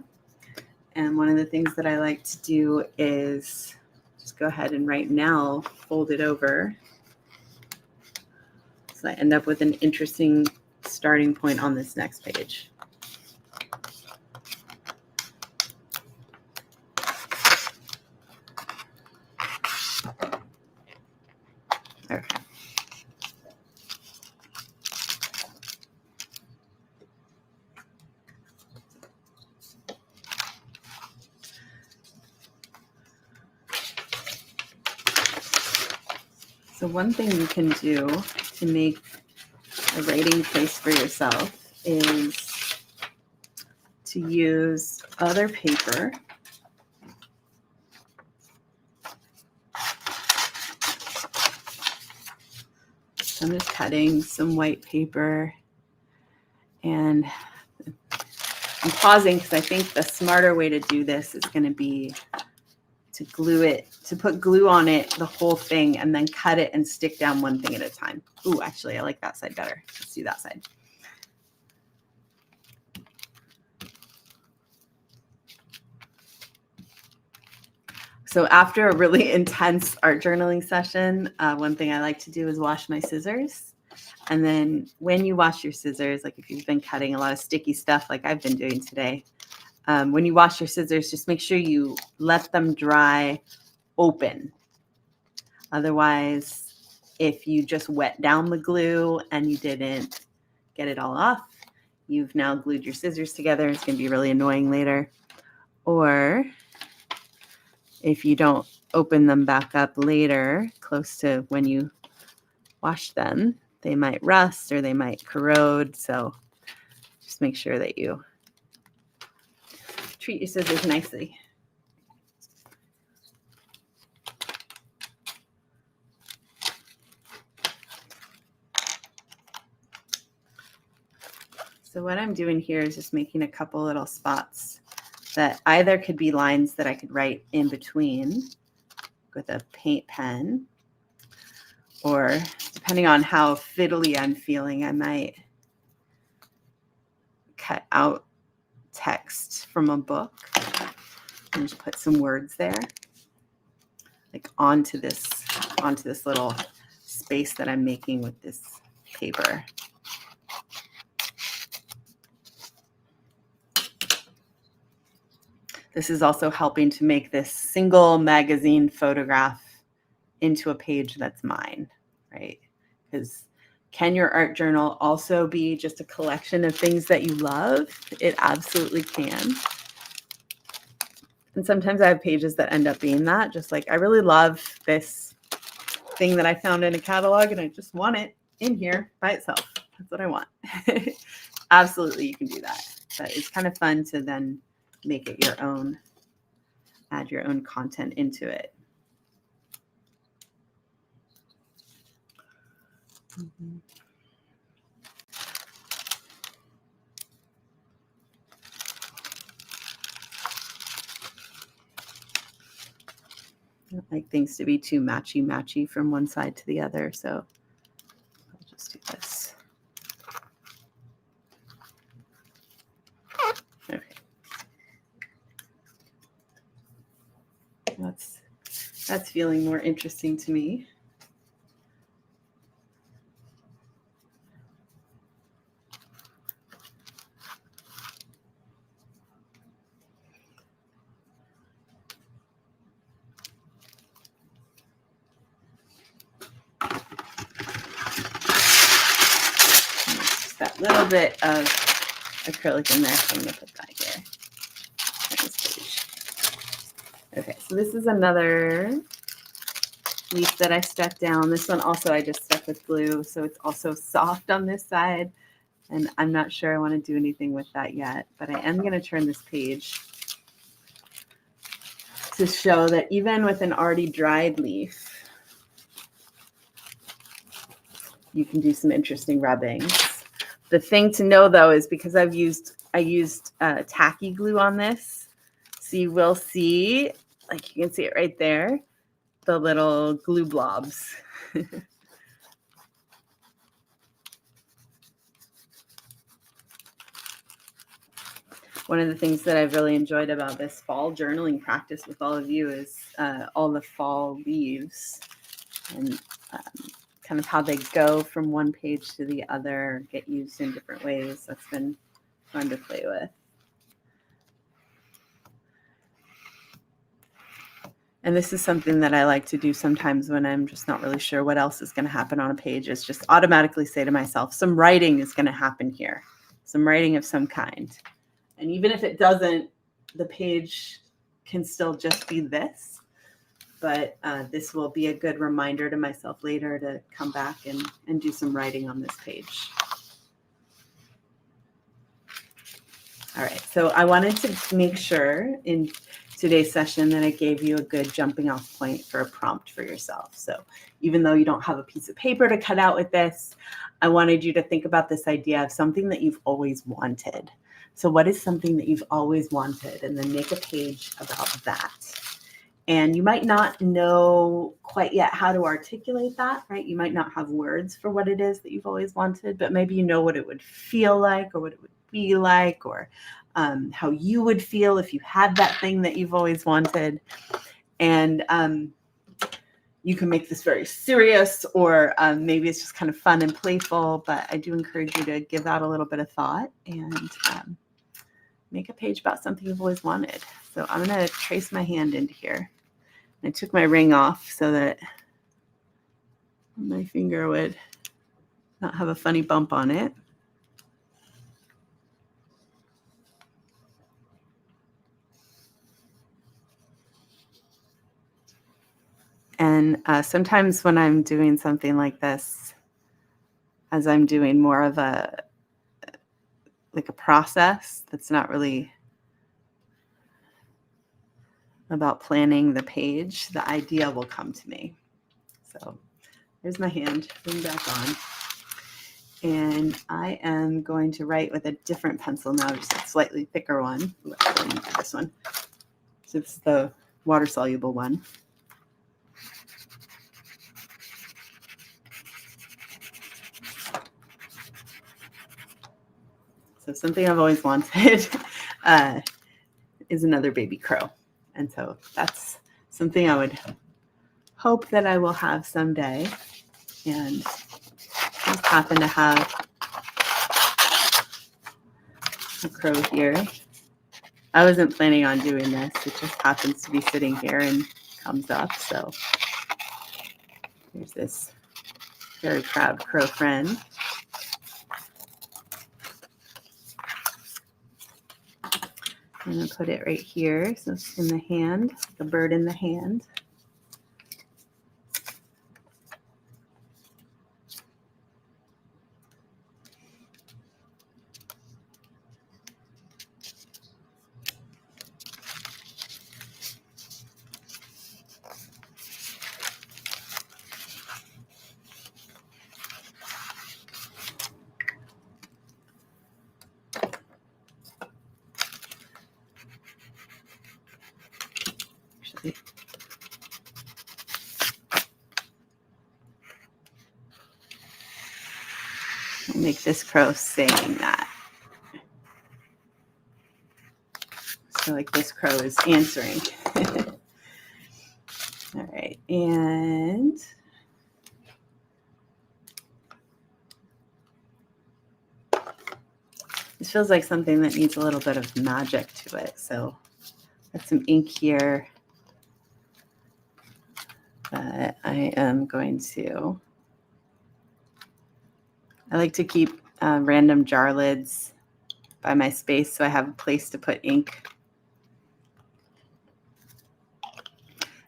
And one of the things that I like to do is just go ahead and right now fold it over. So I end up with an interesting starting point on this next page. Okay. So one thing you can do to make a writing place for yourself is to use other paper I'm just cutting some white paper, and I'm pausing because I think the smarter way to do this is going to be to glue it, to put glue on it, the whole thing, and then cut it and stick down one thing at a time. Ooh, actually, I like that side better. Let's do that side. So after a really intense art journaling session, one thing I like to do is wash my scissors. And then when you wash your scissors, like if you've been cutting a lot of sticky stuff like I've been doing today, when you wash your scissors, just make sure you let them dry open. Otherwise, if you just wet down the glue and you didn't get it all off, you've now glued your scissors together. It's going to be really annoying later. Or if you don't open them back up later, close to when you wash them, they might rust or they might corrode. So just make sure that you treat your scissors nicely. So what I'm doing here is just making a couple little spots that either could be lines that I could write in between with a paint pen, or depending on how fiddly I'm feeling, I might cut out text from a book and just put some words there, like onto this little space that I'm making with this paper. This is also helping to make this single magazine photograph into a page that's mine, right? Because can your art journal also be just a collection of things that you love? It absolutely can. And sometimes I have pages that end up being that, just like I really love this thing that I found in a catalog and I just want it in here by itself. That's what I want. Absolutely, you can do that. But it's kind of fun to then make it your own, add your own content into it. Mm-hmm. I don't like things to be too matchy-matchy from one side to the other, so I'll just do this. Okay. That's feeling more interesting to me. Just that little bit of acrylic in there, so I'm going to put that here on this page. Okay, so this is another leaf that I stuck down. This one also I just stuck with glue, so it's also soft on this side, and I'm not sure I want to do anything with that yet, but I am going to turn this page to show that even with an already dried leaf, you can do some interesting rubbings. The thing to know though is because I used tacky glue on this, so you will see, like you can see it right there, the little glue blobs. One of the things that I've really enjoyed about this fall journaling practice with all of you is all the fall leaves and kind of how they go from one page to the other, get used in different ways. That's been fun to play with. And this is something that I like to do sometimes when I'm just not really sure what else is going to happen on a page, is just automatically say to myself, some writing is going to happen here, some writing of some kind. And even if it doesn't, the page can still just be this. But this will be a good reminder to myself later to come back and do some writing on this page. All right, so I wanted to make sure in today's session that I gave you a good jumping off point for a prompt for yourself. So even though you don't have a piece of paper to cut out with this, I wanted you to think about this idea of something that you've always wanted. So what is something that you've always wanted? And then make a page about that. And you might not know quite yet how to articulate that, right? You might not have words for what it is that you've always wanted, but maybe you know what it would feel like or what it would be like, or how you would feel if you had that thing that you've always wanted. And you can make this very serious, or maybe it's just kind of fun and playful, but I do encourage you to give that a little bit of thought and make a page about something you've always wanted. So I'm going to trace my hand into here. I took my ring off so that my finger would not have a funny bump on it. And sometimes when I'm doing something like this, as I'm doing more of a process that's not really about planning the page, the idea will come to me. So there's my hand, ring back on. And I am going to write with a different pencil now, just a slightly thicker one. This one. So it's the water-soluble one. So something I've always wanted is another baby crow. And so that's something I would hope that I will have someday. And I just happen to have a crow here. I wasn't planning on doing this. It just happens to be sitting here and comes up. So here's this very proud crow friend. I'm going to put it right here. So it's in the hand, the bird in the hand. I'll make this crow saying that. So like this crow is answering. All right, and this feels like something that needs a little bit of magic to it. So got some ink here that I am going to. I like to keep random jar lids by my space so I have a place to put ink.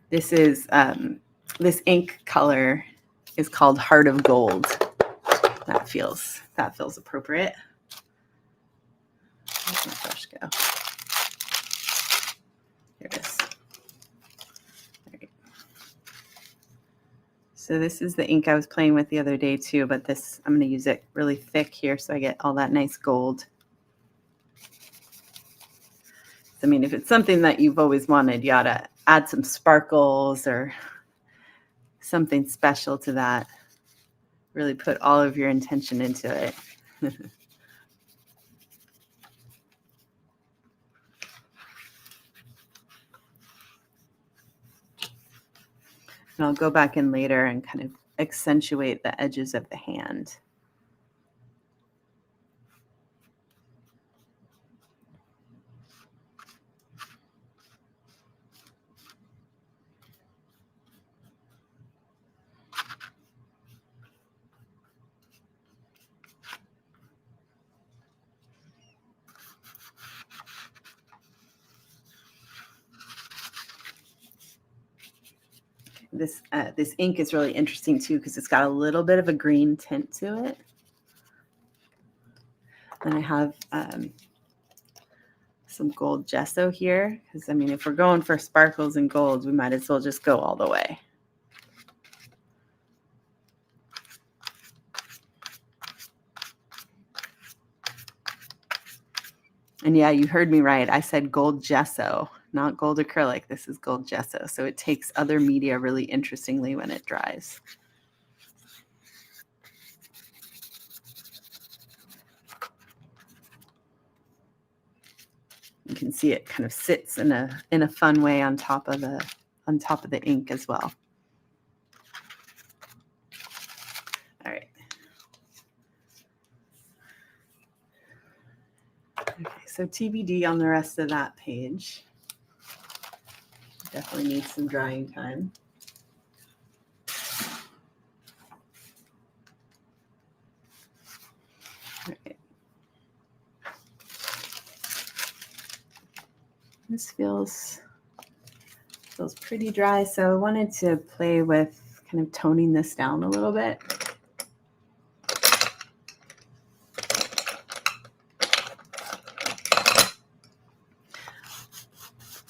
This is this ink color is called Heart of Gold. That feels appropriate. Where's my brush go? Here it is. All right. So this is the ink I was playing with the other day too, but this I'm going to use it really thick here so I get all that nice gold. I mean, if it's something that you've always wanted, you ought to add some sparkles or something special to that. Really put all of your intention into it. And I'll go back in later and kind of accentuate the edges of the hand. This ink is really interesting too because it's got a little bit of a green tint to it. And I have some gold gesso here, because I mean, if we're going for sparkles and golds, we might as well just go all the way. And yeah, you heard me right. I said gold gesso, not gold acrylic. This is gold gesso. So it takes other media really interestingly when it dries. You can see it kind of sits in a fun way on top of the ink as well. All right. Okay, so TBD on the rest of that page. Definitely needs some drying time. All right. This feels pretty dry, so I wanted to play with kind of toning this down a little bit.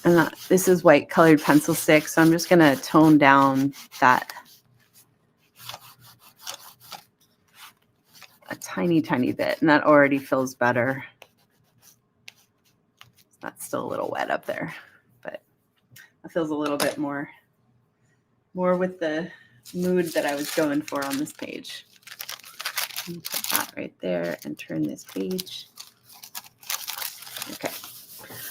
And this is white colored pencil stick, so I'm just going to tone down that a tiny, tiny bit, and that already feels better. That's still a little wet up there, but it feels a little bit more with the mood that I was going for on this page. Put that right there and turn this page. Okay.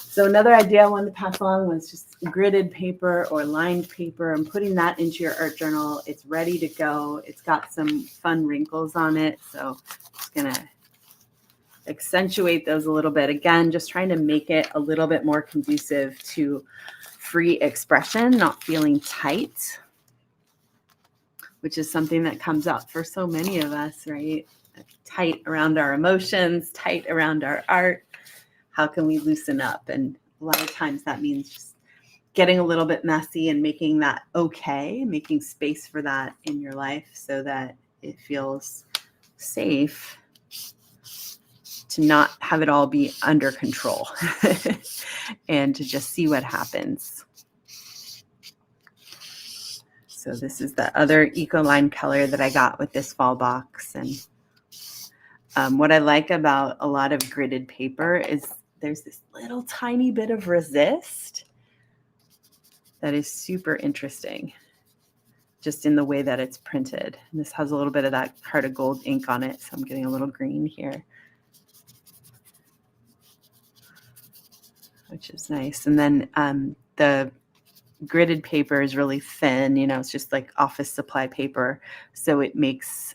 So another idea I wanted to pass along was just gridded paper or lined paper and putting that into your art journal. It's ready to go. It's got some fun wrinkles on it. So I'm just going to accentuate those a little bit. Again, just trying to make it a little bit more conducive to free expression, not feeling tight, which is something that comes up for so many of us, right? Tight around our emotions, tight around our art. How can we loosen up? And a lot of times that means just getting a little bit messy and making that okay, making space for that in your life so that it feels safe to not have it all be under control and to just see what happens. So this is the other Ecoline color that I got with this fall box. And what I like about a lot of gridded paper is there's this little tiny bit of resist that is super interesting just in the way that it's printed. And this has a little bit of that Heart of Gold ink on it, so I'm getting a little green here, which is nice. And then the gridded paper is really thin, you know, it's just like office supply paper, so it makes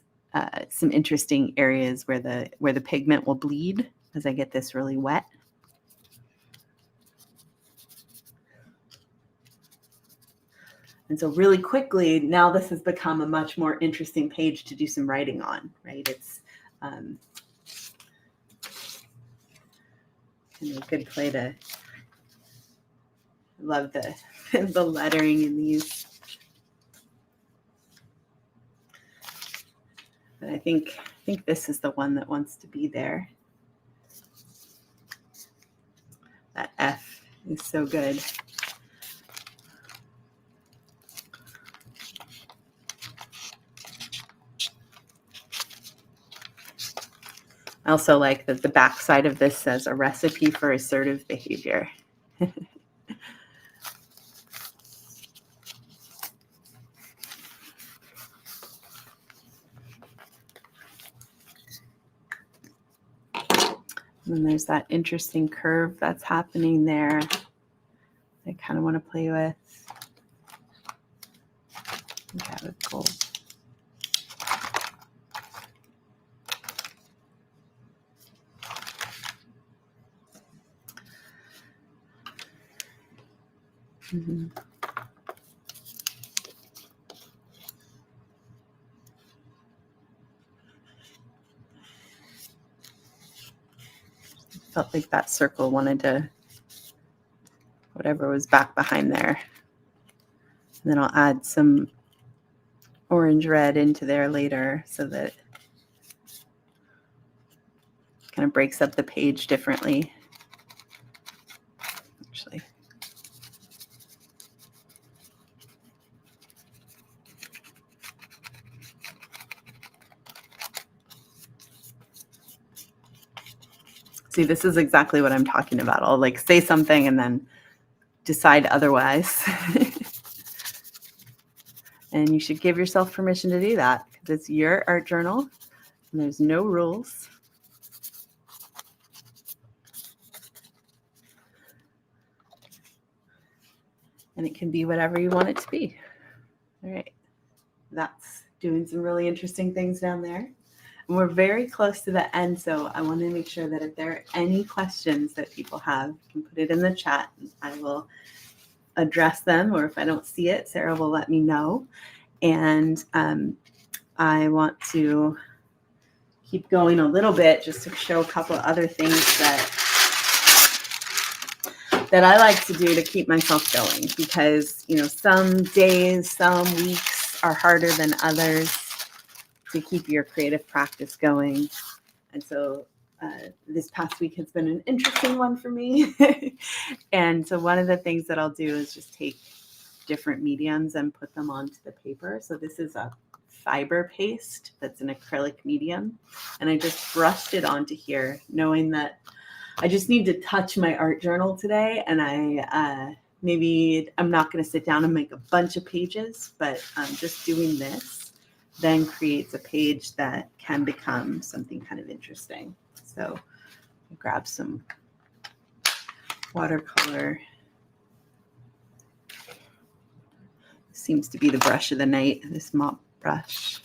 some interesting areas where the pigment will bleed as I get this really wet. And so really quickly, now this has become a much more interesting page to do some writing on, right? It's kind of a good play to love the lettering in these. But I think this is the one that wants to be there. That F is so good. I also like that the back side of this says a recipe for assertive behavior. And there's that interesting curve that's happening there. I kind of want to play with. Okay, with gold. Mm-hmm. Felt like that circle wanted to, whatever was back behind there. And then I'll add some orange red into there later so that it kind of breaks up the page differently. See, this is exactly what I'm talking about. I'll like say something and then decide otherwise. And you should give yourself permission to do that because it's your art journal and there's no rules. And it can be whatever you want it to be. All right. That's doing some really interesting things down there. And we're very close to the end, so I want to make sure that if there are any questions that people have, you can put it in the chat. I will address them, or if I don't see it, Sarah will let me know. And I want to keep going a little bit just to show a couple of other things that I like to do to keep myself going, because some days, some weeks are harder than others to keep your creative practice going. And so this past week has been an interesting one for me. And so one of the things that I'll do is just take different mediums and put them onto the paper. So this is a fiber paste that's an acrylic medium. And I just brushed it onto here, knowing that I just need to touch my art journal today. And maybe I'm not going to sit down and make a bunch of pages, but just doing this then creates a page that can become something kind of interesting. So grab some watercolor. Seems to be the brush of the night, this mop brush.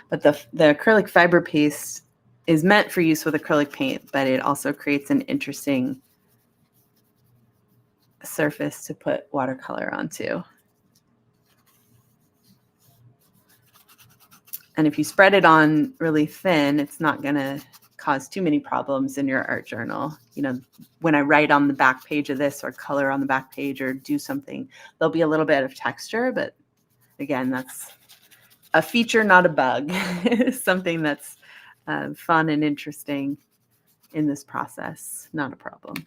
But the acrylic fiber paste is meant for use with acrylic paint, but it also creates an interesting surface to put watercolor onto. And if you spread it on really thin, it's not going to cause too many problems in your art journal. When I write on the back page of this or color on the back page or do something, there'll be a little bit of texture, but again, that's a feature, not a bug. Something that's fun and interesting in this process, not a problem.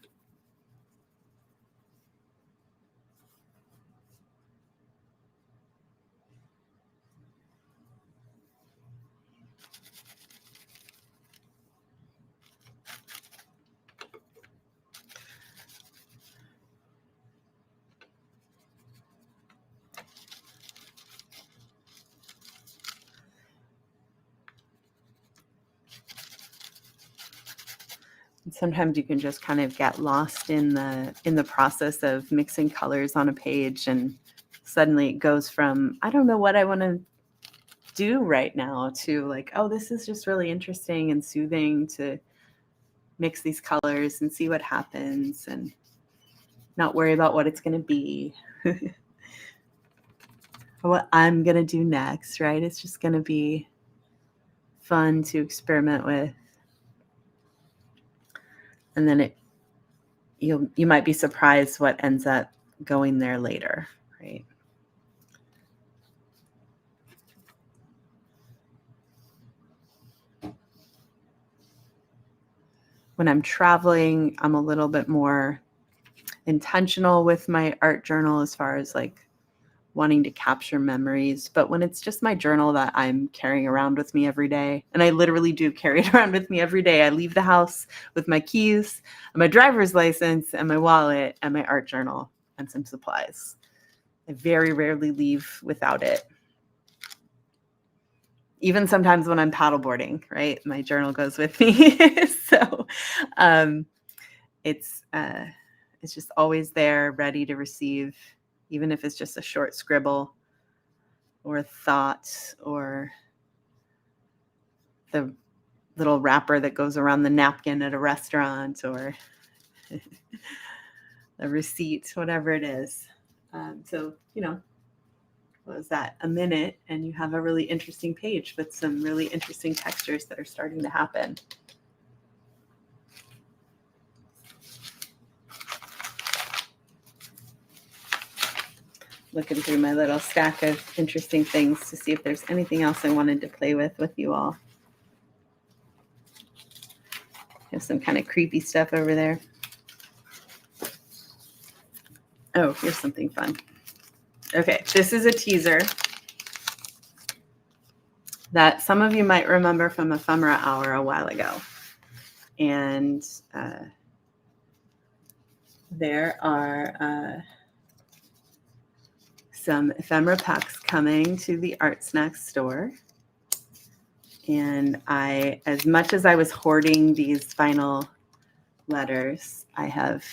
Sometimes you can just kind of get lost in the process of mixing colors on a page, and suddenly it goes from, I don't know what I want to do right now, to like, oh, this is just really interesting and soothing to mix these colors and see what happens and not worry about what it's going to be. What I'm going to do next, right? It's just going to be fun to experiment with. And then you might be surprised what ends up going there later, right? When I'm traveling, I'm a little bit more intentional with my art journal as far as like wanting to capture memories. But when it's just my journal that I'm carrying around with me every day, and I literally do carry it around with me every day, I leave the house with my keys, and my driver's license, and my wallet, and my art journal, and some supplies. I very rarely leave without it. Even sometimes when I'm paddleboarding, right? My journal goes with me. So it's just always there, ready to receive, even if it's just a short scribble or a thought or the little wrapper that goes around the napkin at a restaurant or a receipt, whatever it is. So, what was that? A minute, and you have a really interesting page with some really interesting textures that are starting to happen. Looking through my little stack of interesting things to see if there's anything else I wanted to play with you all. Have some kind of creepy stuff over there. Oh, here's something fun. Okay, this is a teaser that some of you might remember from Ephemera Hour a while ago. And there are some ephemera packs coming to the ArtSnacks store. And as much as I was hoarding these final letters, I have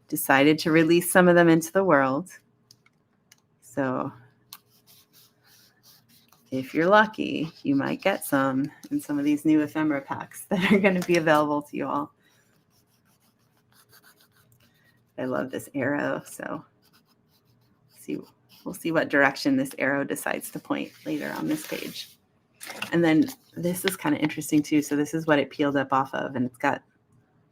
decided to release some of them into the world. So if you're lucky, you might get some in some of these new ephemera packs that are going to be available to you all. I love this arrow, so we'll see what direction this arrow decides to point later on this page. And then this is kind of interesting too. So this is what it peeled up off of, and it's got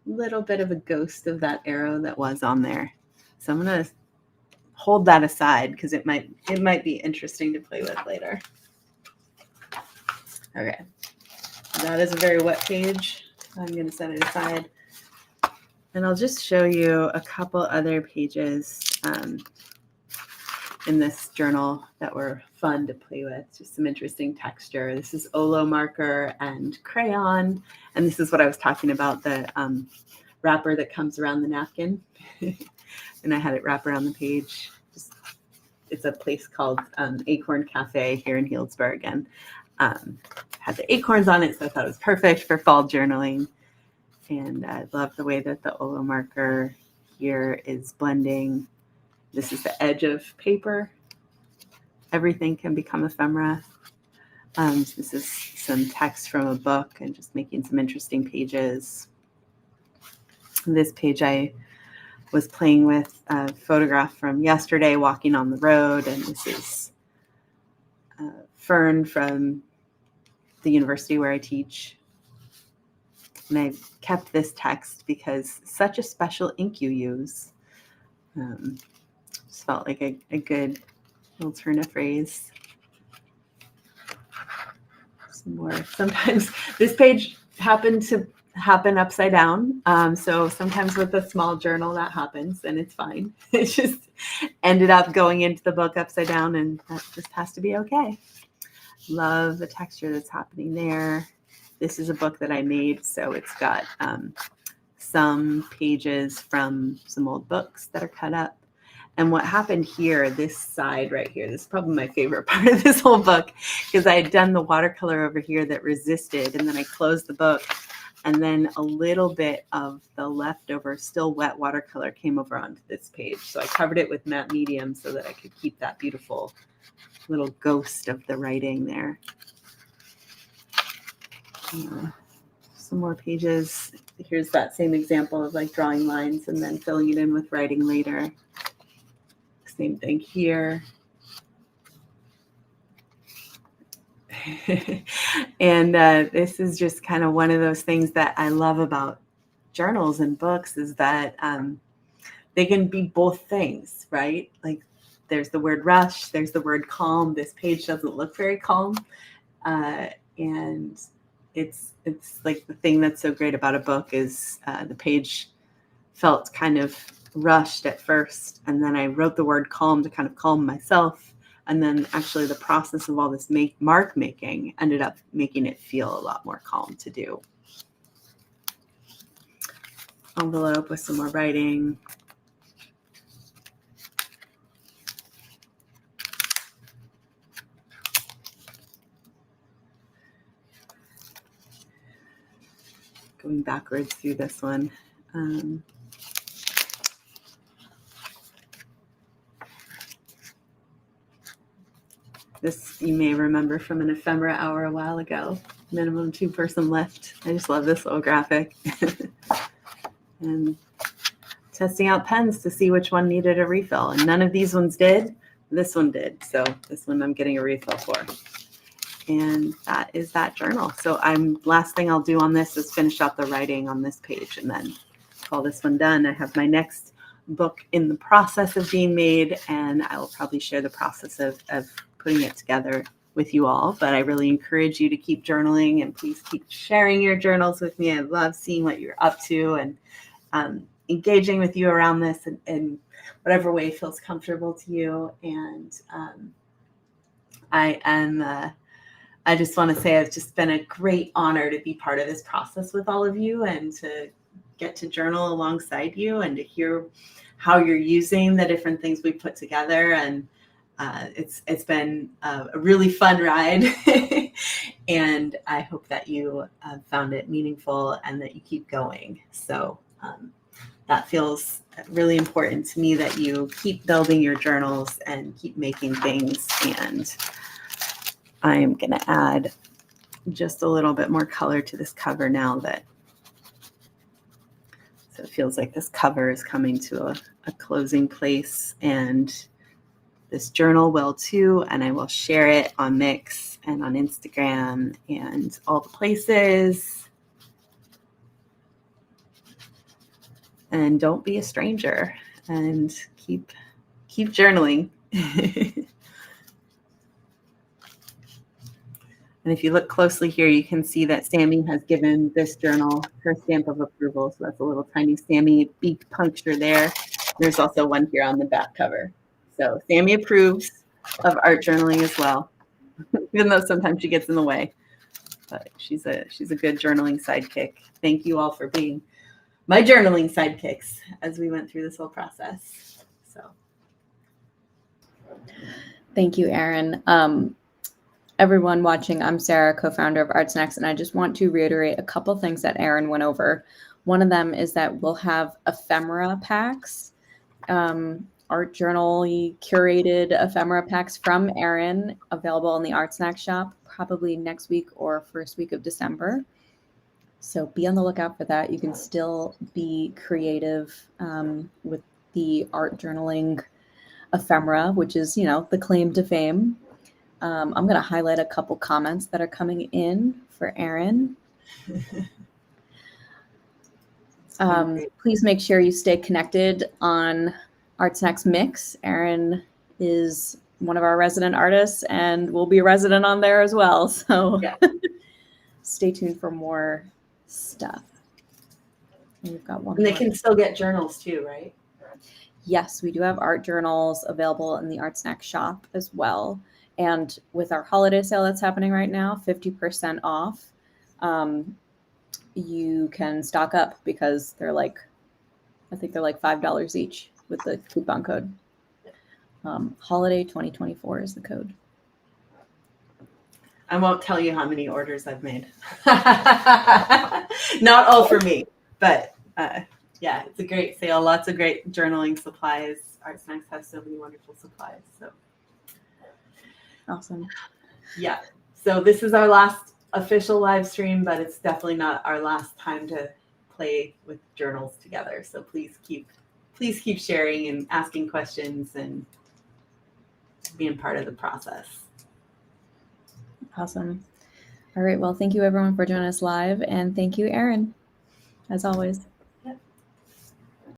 a little bit of a ghost of that arrow that was on there. So I'm going to hold that aside because it might be interesting to play with later. Okay, that is a very wet page. I'm going to set it aside. And I'll just show you a couple other pages in this journal that were fun to play with. Just some interesting texture. This is Olo marker and crayon. And this is what I was talking about, the wrapper that comes around the napkin. And I had it wrap around the page. It's a place called Acorn Cafe here in Healdsburg. And had the acorns on it, so I thought it was perfect for fall journaling. And I love the way that the Olo marker here is blending. This is the edge of paper. Everything can become ephemera. This is some text from a book and just making some interesting pages. This page I was playing with a photograph from yesterday, walking on the road. And this is Fern from the university where I teach. And I kept this text because such a special ink you use. Just felt like a good little turn of phrase. Some more. Sometimes this page happened to happen upside down. So sometimes with a small journal that happens and it's fine. It just ended up going into the book upside down, and that just has to be okay. Love the texture that's happening there. This is a book that I made, so it's got some pages from some old books that are cut up. And what happened here, this side right here, this is probably my favorite part of this whole book, because I had done the watercolor over here that resisted, and then I closed the book, and then a little bit of the leftover still wet watercolor came over onto this page. So I covered it with matte medium so that I could keep that beautiful little ghost of the writing there. Some more pages. Here's that same example of like drawing lines and then filling it in with writing later. Same thing here. And this is just kind of one of those things that I love about journals and books, is that they can be both things, right? Like there's the word rush, there's the word calm. This page doesn't look very calm. And it's like the thing that's so great about a book is the page felt kind of rushed at first, and then I wrote the word calm to kind of calm myself, and then actually the process of all this mark making ended up making it feel a lot more calm to do. Envelope with some more writing. Going backwards through this one. This you may remember from an ephemera hour a while ago. Minimum 2-person lift. I just love this little graphic. And testing out pens to see which one needed a refill. And none of these ones did. This one did. So this one I'm getting a refill for. And that is that journal. So last thing I'll do on this is finish out the writing on this page and then call this one done. I have my next book in the process of being made, and I will probably share the process of putting it together with you all. But I really encourage you to keep journaling, and please keep sharing your journals with me. I love seeing what you're up to and engaging with you around this in whatever way feels comfortable to you. And I am I just want to say it's just been a great honor to be part of this process with all of you and to get to journal alongside you and to hear how you're using the different things we put together. And it's been a really fun ride. And I hope that you found it meaningful and that you keep going. So that feels really important to me, that you keep building your journals and keep making things. And I'm going to add just a little bit more color to this cover now, so it feels like this cover is coming to a closing place, and this journal will too, and I will share it on Mix and on Instagram and all the places. And don't be a stranger, and keep journaling. And if you look closely here, you can see that Sammy has given this journal her stamp of approval. So that's a little tiny Sammy beak puncture there. There's also one here on the back cover. So Sammy approves of art journaling as well, even though sometimes she gets in the way. But she's a good journaling sidekick. Thank you all for being my journaling sidekicks as we went through this whole process. So thank you, Erin. Everyone watching, I'm Sarah, co-founder of ArtSnacks, and I just want to reiterate a couple things that Erin went over. One of them is that we'll have ephemera packs, art journal curated ephemera packs from Erin, available in the ArtSnacks shop, probably next week or first week of December. So be on the lookout for that. You can still be creative with the art journaling ephemera, which is, the claim to fame. I'm going to highlight a couple comments that are coming in for Erin. Please make sure you stay connected on ArtSnacks Mix. Erin is one of our resident artists and will be a resident on there as well. So yeah. Stay tuned for more stuff. And we've got one. And they can still get journals too, right? Yes, we do have art journals available in the ArtSnacks shop as well. And with our holiday sale that's happening right now, 50% off, you can stock up because they're like $5 each with the coupon code. Holiday 2024 is the code. I won't tell you how many orders I've made. Not all for me, but yeah, it's a great sale. Lots of great journaling supplies. ArtSnacks has so many wonderful supplies. So awesome. Yeah. So this is our last official live stream, but it's definitely not our last time to play with journals together. So please keep sharing and asking questions and being part of the process. Awesome. All right. Well, thank you everyone for joining us live, and thank you, Erin, as always.